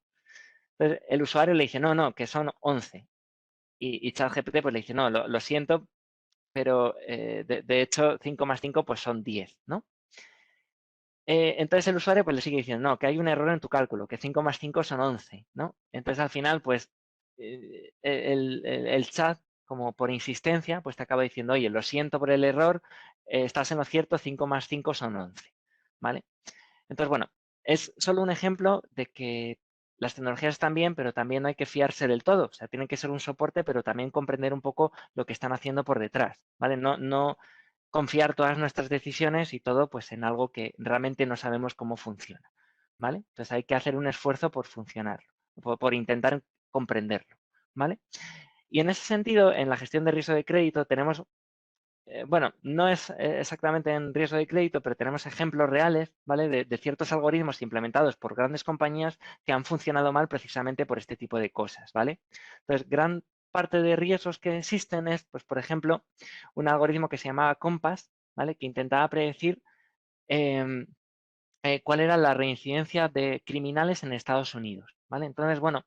Entonces el usuario le dice, no, que son 11. Y ChatGPT pues le dice, no, lo siento, pero de hecho 5 más 5 pues son 10, ¿no? Entonces el usuario pues le sigue diciendo, no, que hay un error en tu cálculo, que 5 más 5 son 11, ¿no? Entonces al final, pues el chat, como por insistencia, pues te acaba diciendo, oye, lo siento por el error, estás en lo cierto, 5 más 5 son 11, ¿vale? Entonces, bueno, es solo un ejemplo de que las tecnologías están bien, pero también no hay que fiarse del todo. O sea, tienen que ser un soporte, pero también comprender un poco lo que están haciendo por detrás, ¿vale? No confiar todas nuestras decisiones y todo pues en algo que realmente no sabemos cómo funciona, ¿vale? Entonces hay que hacer un esfuerzo por funcionarlo, por intentar comprenderlo, ¿vale? Y en ese sentido, en la gestión de riesgo de crédito tenemos, bueno, no es exactamente en riesgo de crédito, pero tenemos ejemplos reales, ¿vale? De ciertos algoritmos implementados por grandes compañías que han funcionado mal precisamente por este tipo de cosas, ¿vale? Entonces, gran parte de riesgos que existen es, pues, por ejemplo, un algoritmo que se llamaba Compass, ¿vale? Que intentaba predecir em, cuál era la reincidencia de criminales en Estados Unidos, ¿vale? Entonces, bueno,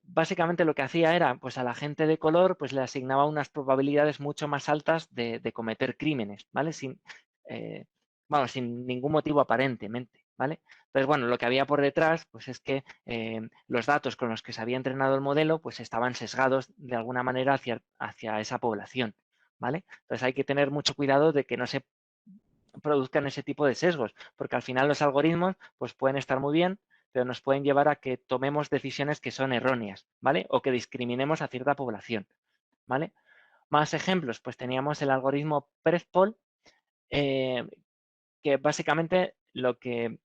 básicamente lo que hacía era, pues a la gente de color, pues le asignaba unas probabilidades mucho más altas de cometer crímenes, ¿vale? Vamos, sin ningún motivo aparentemente, ¿vale? Entonces, bueno, lo que había por detrás, pues es que los datos con los que se había entrenado el modelo, pues estaban sesgados de alguna manera hacia esa población, ¿vale? Entonces hay que tener mucho cuidado de que no se produzcan ese tipo de sesgos, porque al final los algoritmos, pues pueden estar muy bien, pero nos pueden llevar a que tomemos decisiones que son erróneas, ¿vale? O que discriminemos a cierta población, ¿vale? Más ejemplos, pues teníamos el algoritmo Predpol, eh, que básicamente lo que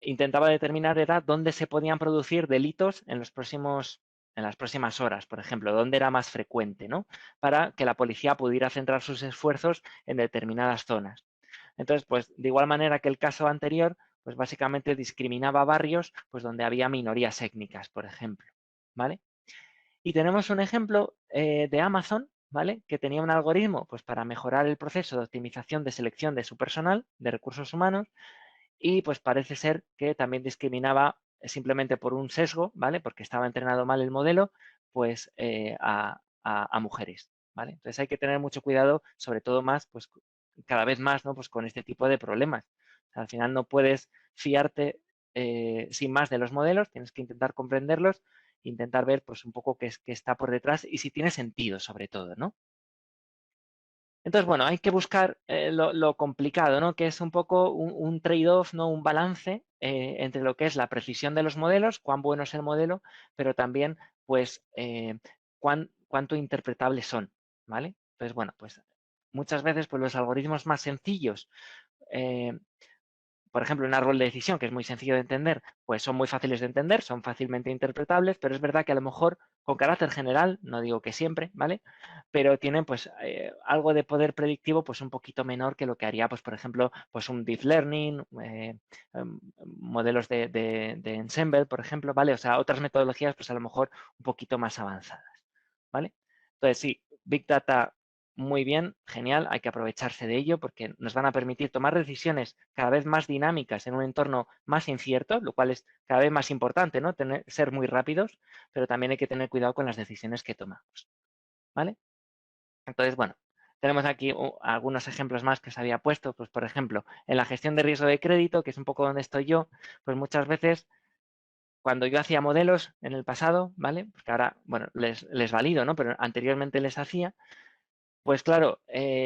intentaba determinar era dónde se podían producir delitos en las próximas horas, por ejemplo, dónde era más frecuente, ¿no? Para que la policía pudiera centrar sus esfuerzos en determinadas zonas. Entonces, pues de igual manera que el caso anterior, pues básicamente discriminaba barrios pues donde había minorías étnicas, por ejemplo, ¿vale? Y tenemos un ejemplo de Amazon, ¿vale? Que tenía un algoritmo pues para mejorar el proceso de optimización de selección de su personal, de recursos humanos, y pues parece ser que también discriminaba simplemente por un sesgo, ¿vale? Porque estaba entrenado mal el modelo, pues a mujeres, ¿vale? Entonces hay que tener mucho cuidado, sobre todo más, pues cada vez más, ¿no? Pues con este tipo de problemas. O sea, al final no puedes fiarte sin más de los modelos, tienes que intentar comprenderlos, intentar ver pues un poco qué está por detrás y si tiene sentido sobre todo, ¿no? Entonces, bueno, hay que buscar lo complicado, ¿no? Que es un poco un trade-off, ¿no? Un balance entre lo que es la precisión de los modelos, cuán bueno es el modelo, pero también, pues, cuánto interpretables son, ¿vale? Entonces, bueno, pues muchas veces, pues los algoritmos más sencillos eh, por ejemplo, un árbol de decisión, que es muy sencillo de entender, pues son muy fáciles de entender, son fácilmente interpretables, pero es verdad que a lo mejor con carácter general, no digo que siempre, ¿vale? Pero tienen pues algo de poder predictivo pues un poquito menor que lo que haría, pues por ejemplo, pues un deep learning, modelos de ensemble, por ejemplo, ¿vale? O sea, otras metodologías pues a lo mejor un poquito más avanzadas, ¿vale? Entonces sí, Big Data muy bien, genial, hay que aprovecharse de ello porque nos van a permitir tomar decisiones cada vez más dinámicas en un entorno más incierto, lo cual es cada vez más importante, ¿no? Ser muy rápidos, pero también hay que tener cuidado con las decisiones que tomamos, ¿vale? Entonces, bueno, tenemos aquí algunos ejemplos más que os había puesto, pues por ejemplo, en la gestión de riesgo de crédito, que es un poco donde estoy yo, pues muchas veces cuando yo hacía modelos en el pasado, ¿vale? Porque ahora, bueno, les valido, ¿no? Pero anteriormente les hacía, Pues claro,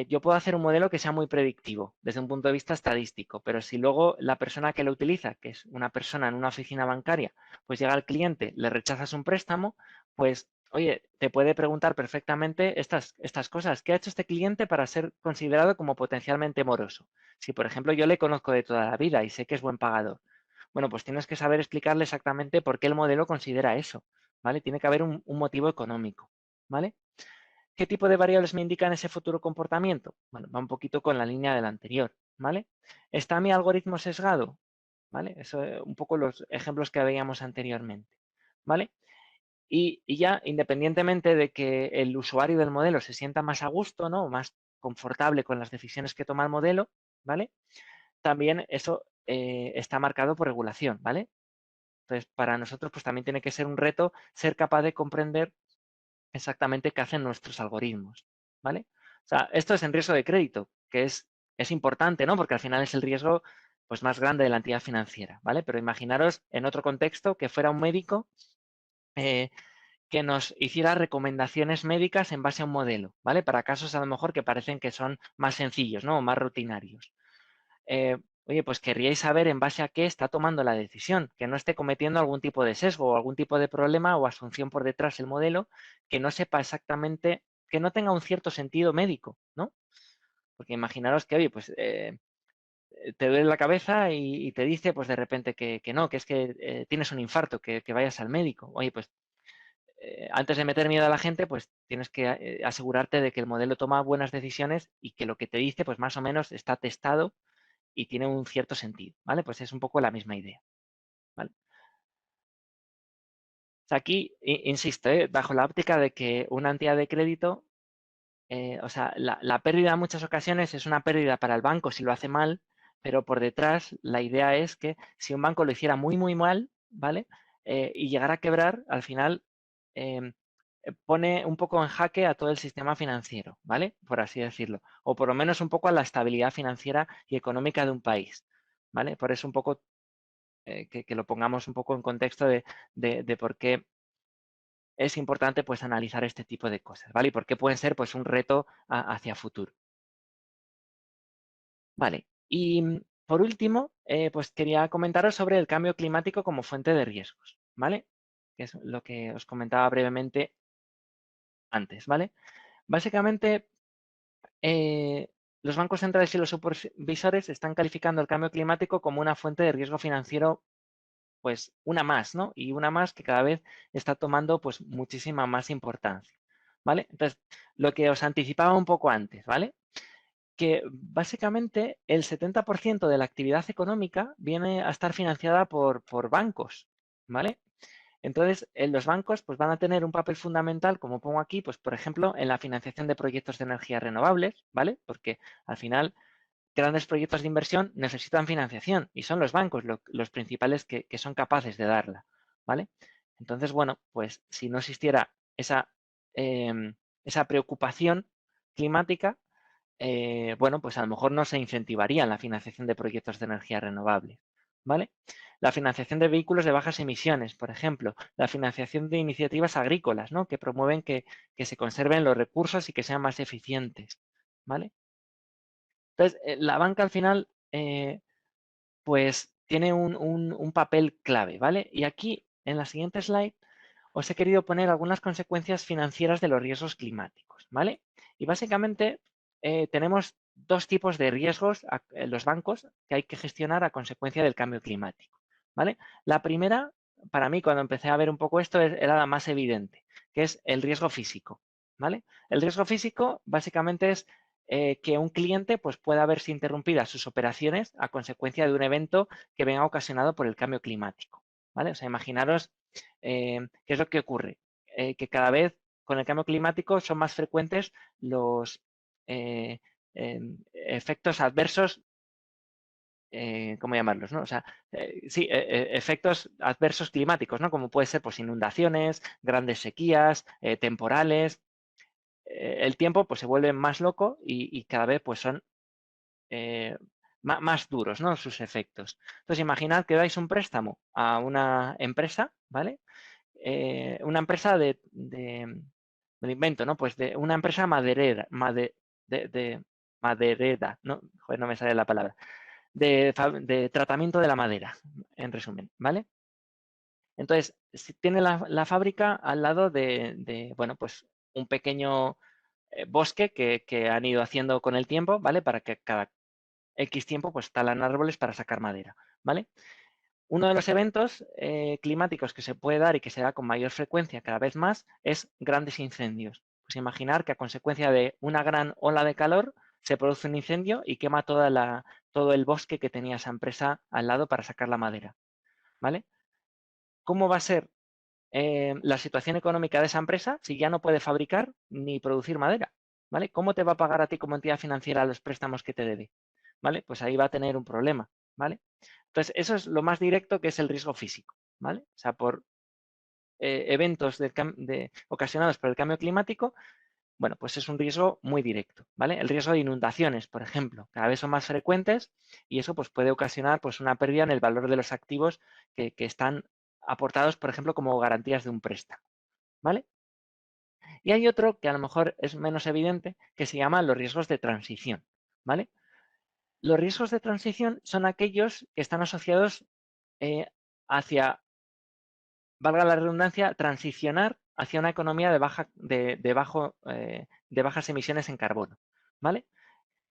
yo puedo hacer un modelo que sea muy predictivo desde un punto de vista estadístico, pero si luego la persona que lo utiliza, que es una persona en una oficina bancaria, pues llega al cliente, le rechazas un préstamo, pues oye, te puede preguntar perfectamente estas cosas. ¿Qué ha hecho este cliente para ser considerado como potencialmente moroso? Si, por ejemplo, yo le conozco de toda la vida y sé que es buen pagador, bueno, pues tienes que saber explicarle exactamente por qué el modelo considera eso, ¿vale? Tiene que haber un motivo económico, ¿vale? ¿Qué tipo de variables me indican ese futuro comportamiento? Bueno, va un poquito con la línea del anterior, ¿vale? ¿Está mi algoritmo sesgado? ¿Vale? Eso, un poco los ejemplos que veíamos anteriormente, ¿vale? Y ya, independientemente de que el usuario del modelo se sienta más a gusto, ¿no? Más confortable con las decisiones que toma el modelo, ¿vale? También eso está marcado por regulación, ¿vale? Entonces, para nosotros, pues también tiene que ser un reto ser capaz de comprender exactamente qué hacen nuestros algoritmos, ¿vale? O sea, esto es en riesgo de crédito, que es importante, ¿no? Porque al final es el riesgo pues, más grande de la entidad financiera, ¿vale? Pero imaginaros en otro contexto que fuera un médico eh, que nos hiciera recomendaciones médicas en base a un modelo, ¿vale? Para casos a lo mejor que parecen que son más sencillos, ¿no? O más rutinarios. Eh, Oye, pues querríais saber en base a qué está tomando la decisión, que no esté cometiendo algún tipo de sesgo o algún tipo de problema o asunción por detrás del modelo, que no sepa exactamente, que no tenga un cierto sentido médico, ¿no? Porque imaginaros que, oye, pues te duele la cabeza y te dice, pues de repente que no, que es que tienes un infarto, que vayas al médico. Oye, pues antes de meter miedo a la gente, pues tienes que asegurarte de que el modelo toma buenas decisiones y que lo que te dice, pues más o menos está testado y tiene un cierto sentido, ¿vale? Pues es un poco la misma idea, ¿vale? O sea, aquí, insisto, bajo la óptica de que una entidad de crédito, o sea, la pérdida en muchas ocasiones es una pérdida para el banco si lo hace mal, pero por detrás la idea es que si un banco lo hiciera muy, muy mal, ¿vale? Y llegara a quebrar, al final em, pone un poco en jaque a todo el sistema financiero, ¿vale? Por así decirlo. O por lo menos un poco a la estabilidad financiera y económica de un país, ¿vale? Por eso un poco que lo pongamos un poco en contexto de por qué es importante pues analizar este tipo de cosas, ¿vale? Y por qué pueden ser pues un reto hacia futuro. Vale. Y por último, pues quería comentaros sobre el cambio climático como fuente de riesgos, ¿vale? Que es lo que os comentaba brevemente antes, ¿vale? Básicamente, los bancos centrales y los supervisores están calificando el cambio climático como una fuente de riesgo financiero pues una más, ¿no? Y una más que cada vez está tomando pues muchísima más importancia, ¿vale? Entonces, lo que os anticipaba un poco antes, ¿vale? Que básicamente el 70% de la actividad económica viene a estar financiada por bancos, ¿vale? Entonces, los bancos pues, van a tener un papel fundamental, como pongo aquí, pues, por ejemplo, en la financiación de proyectos de energías renovables, ¿vale? Porque al final grandes proyectos de inversión necesitan financiación y son los bancos los principales que son capaces de darla, ¿vale? Entonces, bueno, pues si no existiera esa preocupación climática, bueno, pues a lo mejor no se incentivaría la financiación de proyectos de energía renovable, ¿vale? La financiación de vehículos de bajas emisiones, por ejemplo, la financiación de iniciativas agrícolas, ¿no? Que promueven que se conserven los recursos y que sean más eficientes, ¿vale? Entonces, la banca al final, pues tiene un papel clave, ¿vale? Y aquí, en la siguiente slide, os he querido poner algunas consecuencias financieras de los riesgos climáticos, ¿vale? Y básicamente tenemos dos tipos de riesgos en los bancos que hay que gestionar a consecuencia del cambio climático, ¿vale? La primera, para mí, cuando empecé a ver un poco esto, era la más evidente, que es el riesgo físico, ¿vale? El riesgo físico básicamente es que un cliente pues, pueda verse interrumpidas sus operaciones a consecuencia de un evento que venga ocasionado por el cambio climático, ¿vale? O sea, imaginaros ¿qué es lo que ocurre? Que cada vez con el cambio climático son más frecuentes los efectos adversos, ¿cómo llamarlos? ¿No? O sea, sí, efectos adversos climáticos, ¿no? Como puede ser pues, inundaciones, grandes sequías, temporales. El tiempo pues, se vuelve más loco y cada vez pues, son más duros, ¿no? Sus efectos. Entonces, imaginad que dais un préstamo a una empresa, ¿vale? Una empresa de me lo invento, ¿no? Pues de una empresa maderera, de maderera, ¿no? Joder, no me sale la palabra. De tratamiento de la madera, en resumen, ¿vale? Entonces, si tiene la fábrica al lado bueno, pues un pequeño bosque que han ido haciendo con el tiempo, ¿vale? Para que cada X tiempo pues talan árboles para sacar madera, ¿vale? Uno de los eventos climáticos que se puede dar y que se da con mayor frecuencia cada vez más es grandes incendios. Pues imaginar que a consecuencia de una gran ola de calor se produce un incendio y quema todo el bosque que tenía esa empresa al lado para sacar la madera, ¿vale? ¿Cómo va a ser la situación económica de esa empresa si ya no puede fabricar ni producir madera? ¿Vale? ¿Cómo te va a pagar a ti como entidad financiera los préstamos que te debe? ¿Vale? Pues ahí va a tener un problema, ¿vale? Entonces, eso es lo más directo que es el riesgo físico, ¿vale? O sea, por eventos ocasionados por el cambio climático, bueno, pues es un riesgo muy directo, ¿vale? El riesgo de inundaciones, por ejemplo, cada vez son más frecuentes y eso pues, puede ocasionar pues, una pérdida en el valor de los activos que están aportados, por ejemplo, como garantías de un préstamo, ¿vale? Y hay otro que a lo mejor es menos evidente, que se llama los riesgos de transición, ¿vale? Los riesgos de transición son aquellos que están asociados hacia, valga la redundancia, transicionar hacia una economía de bajas emisiones en carbono, ¿vale?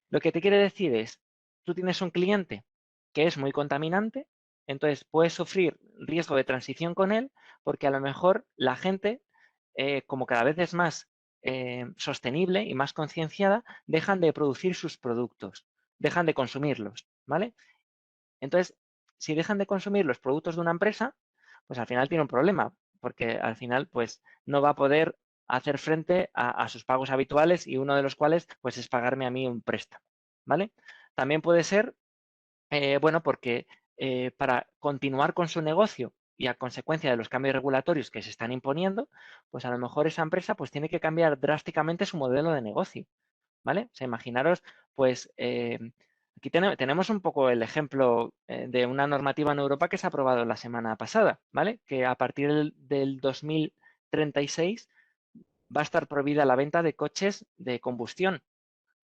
Lo que te quiere decir es, tú tienes un cliente que es muy contaminante, entonces puedes sufrir riesgo de transición con él, porque a lo mejor la gente, como cada vez es más sostenible y más concienciada, dejan de producir sus productos, dejan de consumirlos, ¿vale? Entonces, si dejan de consumir los productos de una empresa, pues al final tiene un problema, porque al final pues no va a poder hacer frente a sus pagos habituales y uno de los cuales pues es pagarme a mí un préstamo, ¿vale? También puede ser, bueno, porque para continuar con su negocio y a consecuencia de los cambios regulatorios que se están imponiendo, pues a lo mejor esa empresa pues tiene que cambiar drásticamente su modelo de negocio, ¿vale? O sea, imaginaros, pues aquí tenemos un poco el ejemplo de una normativa en Europa que se ha aprobado la semana pasada, ¿vale? Que a partir del 2036 va a estar prohibida la venta de coches de combustión,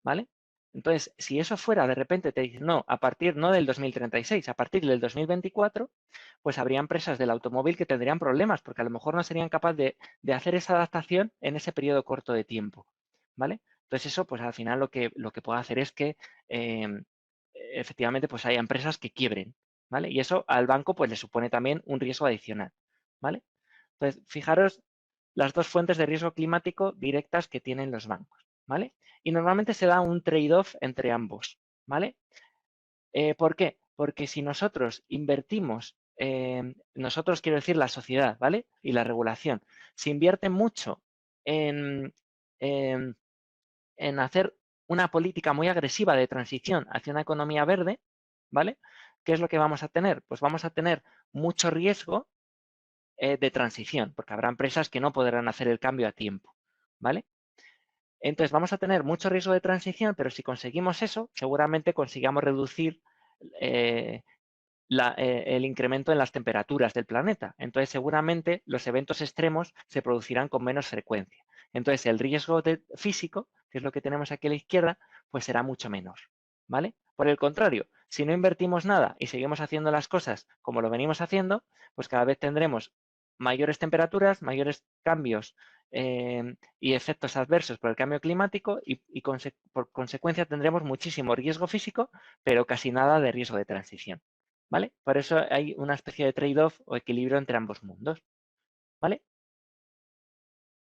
¿vale? Entonces, si eso fuera, de repente te dicen, no, a partir no del 2036, a partir del 2024, pues habría empresas del automóvil que tendrían problemas, porque a lo mejor no serían capaces de hacer esa adaptación en ese periodo corto de tiempo, ¿vale? Entonces eso, pues al final lo que puede hacer es que efectivamente pues haya empresas que quiebren, ¿vale? Y eso al banco pues le supone también un riesgo adicional, ¿vale? Entonces, fijaros las dos fuentes de riesgo climático directas que tienen los bancos, ¿vale? Y normalmente se da un trade-off entre ambos, ¿vale? ¿Por qué? Porque si nosotros invertimos, nosotros quiero decir la sociedad, ¿vale? Y la regulación, se invierte mucho en, en, en hacer una política muy agresiva de transición hacia una economía verde, ¿vale? ¿Qué es lo que vamos a tener? Pues vamos a tener mucho riesgo de transición, porque habrá empresas que no podrán hacer el cambio a tiempo, ¿vale? Entonces vamos a tener mucho riesgo de transición, pero si conseguimos eso, seguramente consigamos reducir eh, el incremento en las temperaturas del planeta. Entonces seguramente los eventos extremos se producirán con menos frecuencia. Entonces el riesgo físico, que es lo que tenemos aquí a la izquierda, pues será mucho menor, ¿vale? Por el contrario, si no invertimos nada y seguimos haciendo las cosas como lo venimos haciendo, pues cada vez tendremos mayores temperaturas, mayores cambios y efectos adversos por el cambio climático y por consecuencia tendremos muchísimo riesgo físico, pero casi nada de riesgo de transición, ¿vale? Por eso hay una especie de trade-off o equilibrio entre ambos mundos, ¿vale?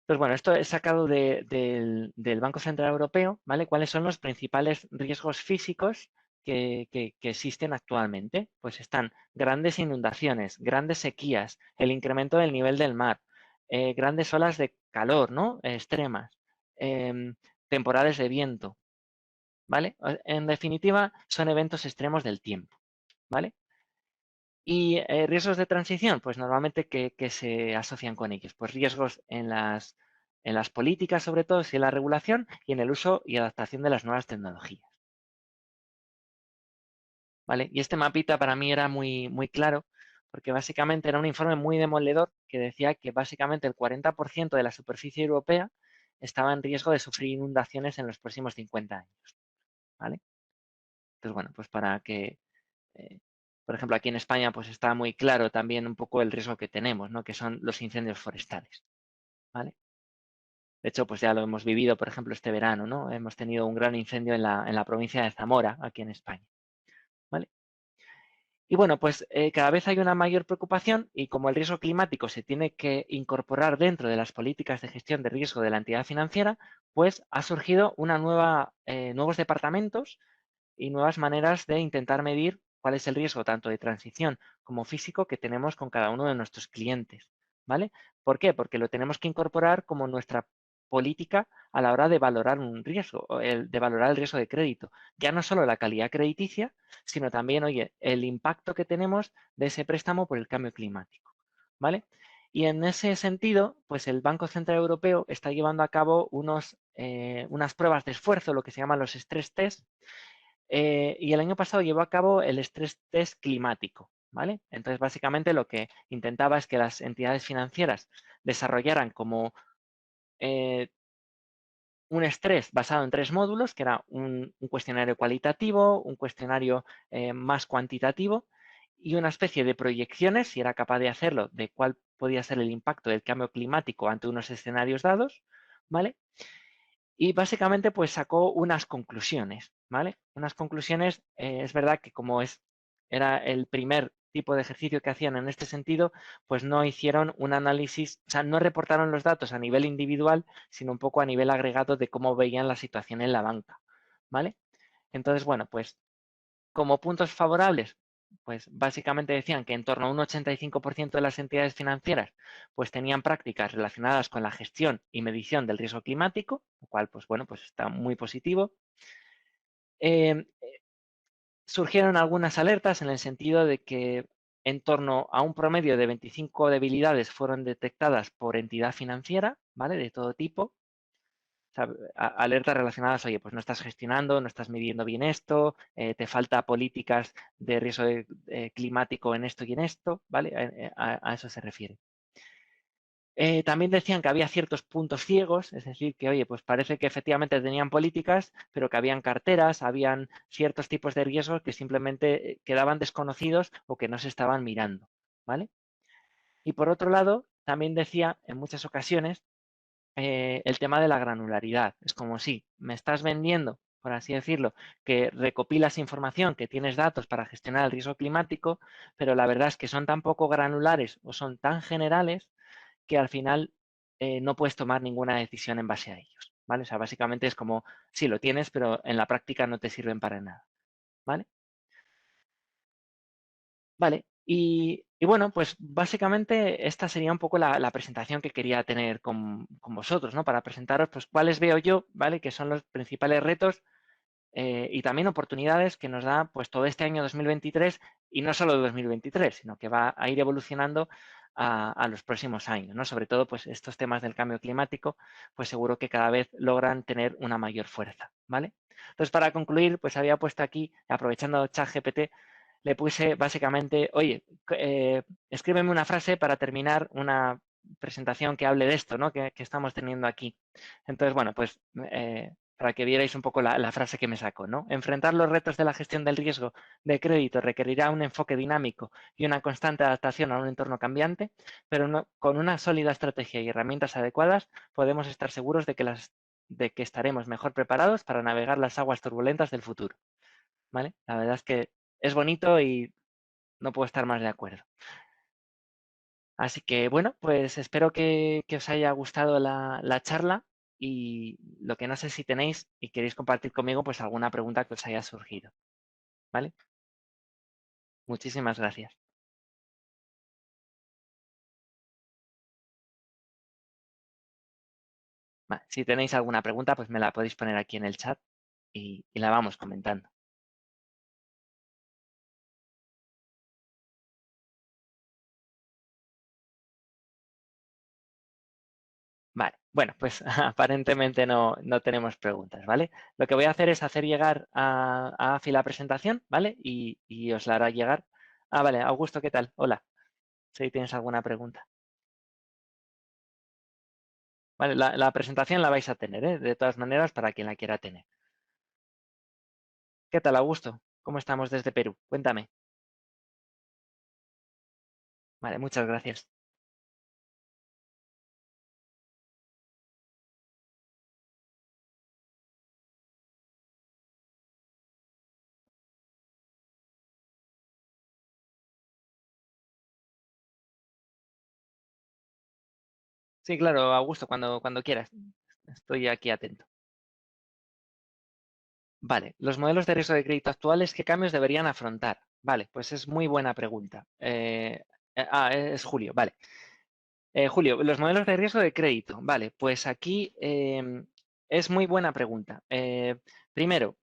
Pues bueno, esto es sacado del Banco Central Europeo, ¿vale? ¿Cuáles son los principales riesgos físicos que existen actualmente? Pues están grandes inundaciones, grandes sequías, el incremento del nivel del mar, grandes olas de calor, ¿no? Extremas, temporales de viento, ¿vale? En definitiva, son eventos extremos del tiempo, ¿vale? Y riesgos de transición, pues normalmente que se asocian con ellos, pues riesgos en las políticas, sobre todo, y en la regulación y en el uso y adaptación de las nuevas tecnologías, ¿vale? Y este mapita para mí era muy, muy claro, porque básicamente era un informe muy demoledor que decía que básicamente el 40% de la superficie europea estaba en riesgo de sufrir inundaciones en los próximos 50 años, ¿vale? Entonces, bueno, pues para que, eh, por ejemplo, aquí en España, pues está muy claro también un poco el riesgo que tenemos, ¿no? Que son los incendios forestales, ¿vale? De hecho, pues ya lo hemos vivido, por ejemplo, este verano, ¿no? Hemos tenido un gran incendio en la provincia de Zamora, aquí en España, ¿vale? Y bueno, pues cada vez hay una mayor preocupación y como el riesgo climático se tiene que incorporar dentro de las políticas de gestión de riesgo de la entidad financiera, pues ha surgido nuevos departamentos y nuevas maneras de intentar medir cuál es el riesgo tanto de transición como físico que tenemos con cada uno de nuestros clientes, ¿vale? ¿Por qué? Porque lo tenemos que incorporar como nuestra política a la hora de valorar un riesgo, de valorar el riesgo de crédito. Ya no solo la calidad crediticia, sino también, oye, el impacto que tenemos de ese préstamo por el cambio climático, ¿vale? Y en ese sentido, pues el Banco Central Europeo está llevando a cabo unas pruebas de esfuerzo, lo que se llaman los stress test, y el año pasado llevó a cabo el estrés test climático, ¿vale? Entonces, básicamente lo que intentaba es que las entidades financieras desarrollaran como eh, un estrés basado en tres módulos, que era un cuestionario cualitativo, un cuestionario más cuantitativo y una especie de proyecciones, si era capaz de hacerlo, de cuál podía ser el impacto del cambio climático ante unos escenarios dados, ¿vale? Y básicamente pues sacó unas conclusiones, ¿vale? Unas conclusiones, es verdad que era el primer tipo de ejercicio que hacían en este sentido, pues no hicieron un análisis, o sea, no reportaron los datos a nivel individual, sino un poco a nivel agregado de cómo veían la situación en la banca, ¿vale? Entonces, bueno, pues como puntos favorables, pues básicamente decían que en torno a un 85% de las entidades financieras pues tenían prácticas relacionadas con la gestión y medición del riesgo climático, lo cual pues bueno, pues está muy positivo. Eh, Surgieron algunas alertas en el sentido de que en torno a un promedio de 25 debilidades fueron detectadas por entidad financiera, ¿vale? De todo tipo, sea, alertas relacionadas, oye, pues no estás gestionando, no estás midiendo bien esto, te falta políticas de riesgo climático en esto y en esto, ¿vale? A eso se refiere. También decían que había ciertos puntos ciegos, es decir, que, oye, pues parece que efectivamente tenían políticas, pero que habían carteras, habían ciertos tipos de riesgos que simplemente quedaban desconocidos o que no se estaban mirando, ¿vale? Y por otro lado, también decía en muchas ocasiones el tema de la granularidad. Es como si me estás vendiendo, por así decirlo, que recopilas información, que tienes datos para gestionar el riesgo climático, pero la verdad es que son tan poco granulares o son tan generales que al final no puedes tomar ninguna decisión en base a ellos. ¿Vale? O sea, básicamente es como, sí, lo tienes, pero en la práctica no te sirven para nada. ¿Vale? Vale, y bueno, pues básicamente esta sería un poco la presentación que quería tener con vosotros, ¿no? Para presentaros, pues, cuáles veo yo, ¿vale? Que son los principales retos y también oportunidades que nos da, pues, todo este año 2023 y no solo 2023, sino que va a ir evolucionando a los próximos años, ¿no? Sobre todo, pues, estos temas del cambio climático, pues, seguro que cada vez logran tener una mayor fuerza, ¿vale? Entonces, para concluir, pues, había puesto aquí, aprovechando ChatGPT, le puse básicamente, oye, escríbeme una frase para terminar una presentación que hable de esto, ¿no? Que estamos teniendo aquí. Entonces, bueno, pues para que vierais un poco la frase que me saco, ¿no? Enfrentar los retos de la gestión del riesgo de crédito requerirá un enfoque dinámico y una constante adaptación a un entorno cambiante, pero con una sólida estrategia y herramientas adecuadas podemos estar seguros de que estaremos mejor preparados para navegar las aguas turbulentas del futuro, ¿vale? La verdad es que es bonito y no puedo estar más de acuerdo. Así que bueno, pues espero que os haya gustado la charla y lo que no sé si tenéis y queréis compartir conmigo, pues alguna pregunta que os haya surgido, ¿vale? Muchísimas gracias. Si tenéis alguna pregunta, pues me la podéis poner aquí en el chat y la vamos comentando. Vale, bueno, pues aparentemente no tenemos preguntas, ¿vale? Lo que voy a hacer es hacer llegar a AFI la presentación, ¿vale? Y os la hará llegar. Ah, vale, Augusto, ¿qué tal? Hola, si tienes alguna pregunta. Vale, la presentación la vais a tener, ¿eh? De todas maneras, para quien la quiera tener. ¿Qué tal, Augusto? ¿Cómo estamos desde Perú? Cuéntame. Vale, muchas gracias. Sí, claro, Augusto, cuando quieras. Estoy aquí atento. Vale, los modelos de riesgo de crédito actuales, ¿qué cambios deberían afrontar? Vale, pues es muy buena pregunta. Es Julio, vale. Julio, los modelos de riesgo de crédito. Vale, pues aquí es muy buena pregunta. Primero,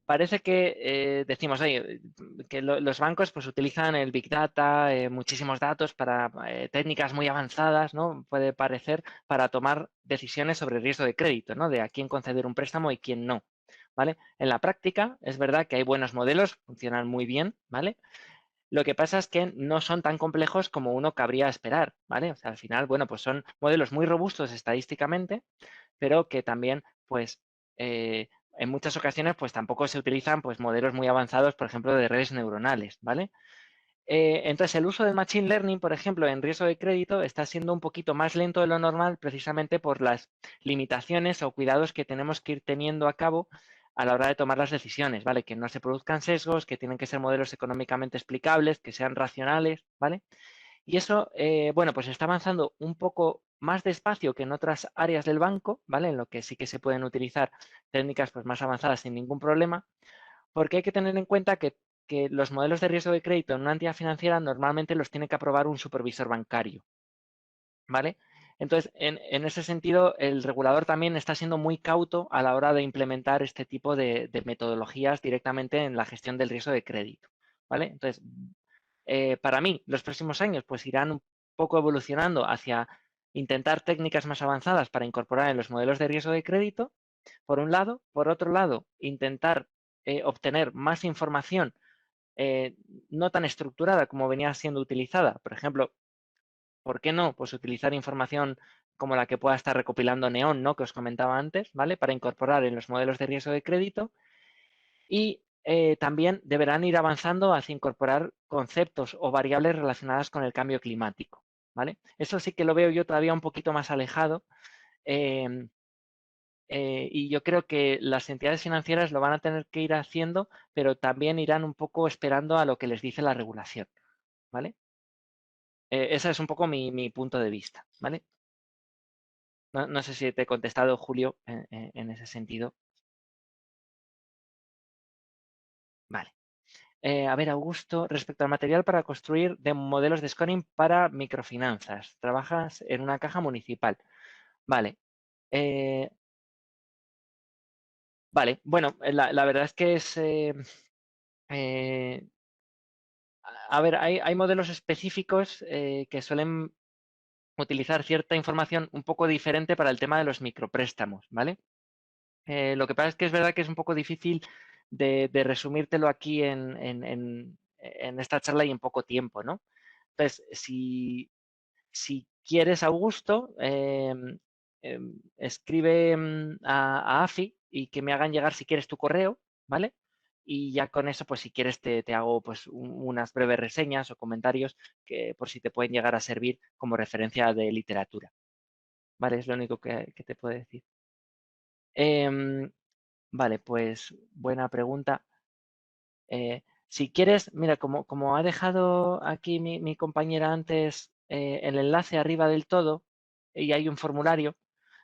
parece que decimos, oye, que los bancos pues utilizan el Big Data, muchísimos datos para técnicas muy avanzadas, ¿no? Puede parecer, para tomar decisiones sobre el riesgo de crédito, ¿no? De a quién conceder un préstamo y quién no, ¿vale? En la práctica es verdad que hay buenos modelos, funcionan muy bien, ¿vale? Lo que pasa es que no son tan complejos como uno cabría esperar, ¿vale? O sea, al final, bueno, pues son modelos muy robustos estadísticamente, pero que también, pues, en muchas ocasiones, pues tampoco se utilizan, pues, modelos muy avanzados, por ejemplo, de redes neuronales, ¿vale? Entonces, el uso del Machine Learning, por ejemplo, en riesgo de crédito está siendo un poquito más lento de lo normal precisamente por las limitaciones o cuidados que tenemos que ir teniendo a cabo a la hora de tomar las decisiones, ¿vale? Que no se produzcan sesgos, que tienen que ser modelos económicamente explicables, que sean racionales, ¿vale? Y eso, bueno, pues está avanzando un poco más despacio que en otras áreas del banco, ¿vale? En lo que sí que se pueden utilizar técnicas pues, más avanzadas sin ningún problema, porque hay que tener en cuenta que los modelos de riesgo de crédito en una entidad financiera normalmente los tiene que aprobar un supervisor bancario, ¿vale? Entonces, en ese sentido, el regulador también está siendo muy cauto a la hora de implementar este tipo de metodologías directamente en la gestión del riesgo de crédito, ¿vale? Entonces, para mí, los próximos años pues irán un poco evolucionando hacia intentar técnicas más avanzadas para incorporar en los modelos de riesgo de crédito, por un lado. Por otro lado, intentar obtener más información eh, no tan estructurada como venía siendo utilizada. Por ejemplo, ¿por qué no? Pues utilizar información como la que pueda estar recopilando Neon, ¿no? Que os comentaba antes, ¿vale? Para incorporar en los modelos de riesgo de crédito y también deberán ir avanzando hacia incorporar conceptos o variables relacionadas con el cambio climático, ¿vale? Eso sí que lo veo yo todavía un poquito más alejado em, y yo creo que las entidades financieras lo van a tener que ir haciendo, pero también irán un poco esperando a lo que les dice la regulación, ¿vale? Ese es un poco mi punto de vista, ¿vale? No sé si te he contestado, Julio, en ese sentido. Vale. A ver, Augusto, respecto al material para construir de modelos de scoring para microfinanzas. Trabajas en una caja municipal. Vale. eh, vale, bueno, la verdad es que es... eh, a ver, hay modelos específicos que suelen utilizar cierta información un poco diferente para el tema de los micropréstamos, ¿vale? Lo que pasa es que es verdad que es un poco difícil de resumírtelo aquí en esta charla y en poco tiempo, ¿no? Entonces, si quieres, Augusto, escribe a AFI y que me hagan llegar, si quieres, tu correo, ¿vale? Y ya con eso, pues si quieres, te hago pues unas breves reseñas o comentarios que por si te pueden llegar a servir como referencia de literatura, ¿vale? Es lo único que te puedo decir. Em, vale, pues buena pregunta. Si quieres, mira, como ha dejado aquí mi compañera antes el enlace arriba del todo y hay un formulario,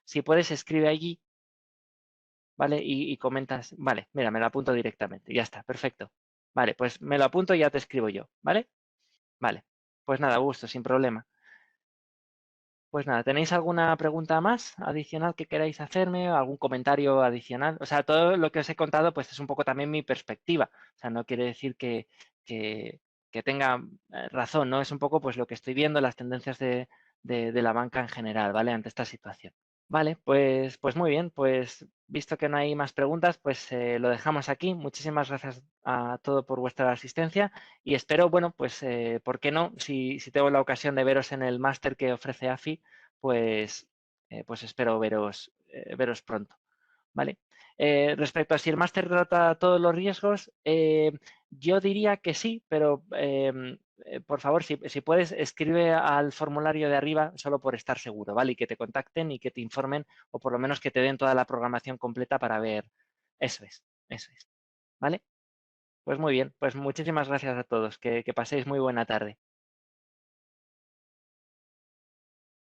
si puedes escribe allí, ¿vale? Y comentas, vale, mira, me lo apunto directamente, ya está, perfecto. Vale, pues me lo apunto y ya te escribo yo, ¿vale? Vale, pues nada, gusto, sin problema. Pues nada, ¿tenéis alguna pregunta más adicional que queráis hacerme? ¿Algún comentario adicional? O sea, todo lo que os he contado, pues es un poco también mi perspectiva. O sea, no quiere decir que, que tenga razón, ¿no? Es un poco pues lo que estoy viendo, las tendencias de la banca en general, ¿vale? Ante esta situación. Vale, pues muy bien, pues visto que no hay más preguntas, pues lo dejamos aquí. Muchísimas gracias a todos por vuestra asistencia y espero, bueno, pues, ¿por qué no? Si tengo la ocasión de veros en el máster que ofrece AFI, pues espero veros pronto, ¿vale? Respecto a si el máster trata todos los riesgos, yo diría que sí, pero por favor, si puedes, escribe al formulario de arriba solo por estar seguro, ¿vale? Y que te contacten y que te informen o por lo menos que te den toda la programación completa para ver. Eso es, ¿vale? Pues muy bien, pues muchísimas gracias a todos, que paséis muy buena tarde.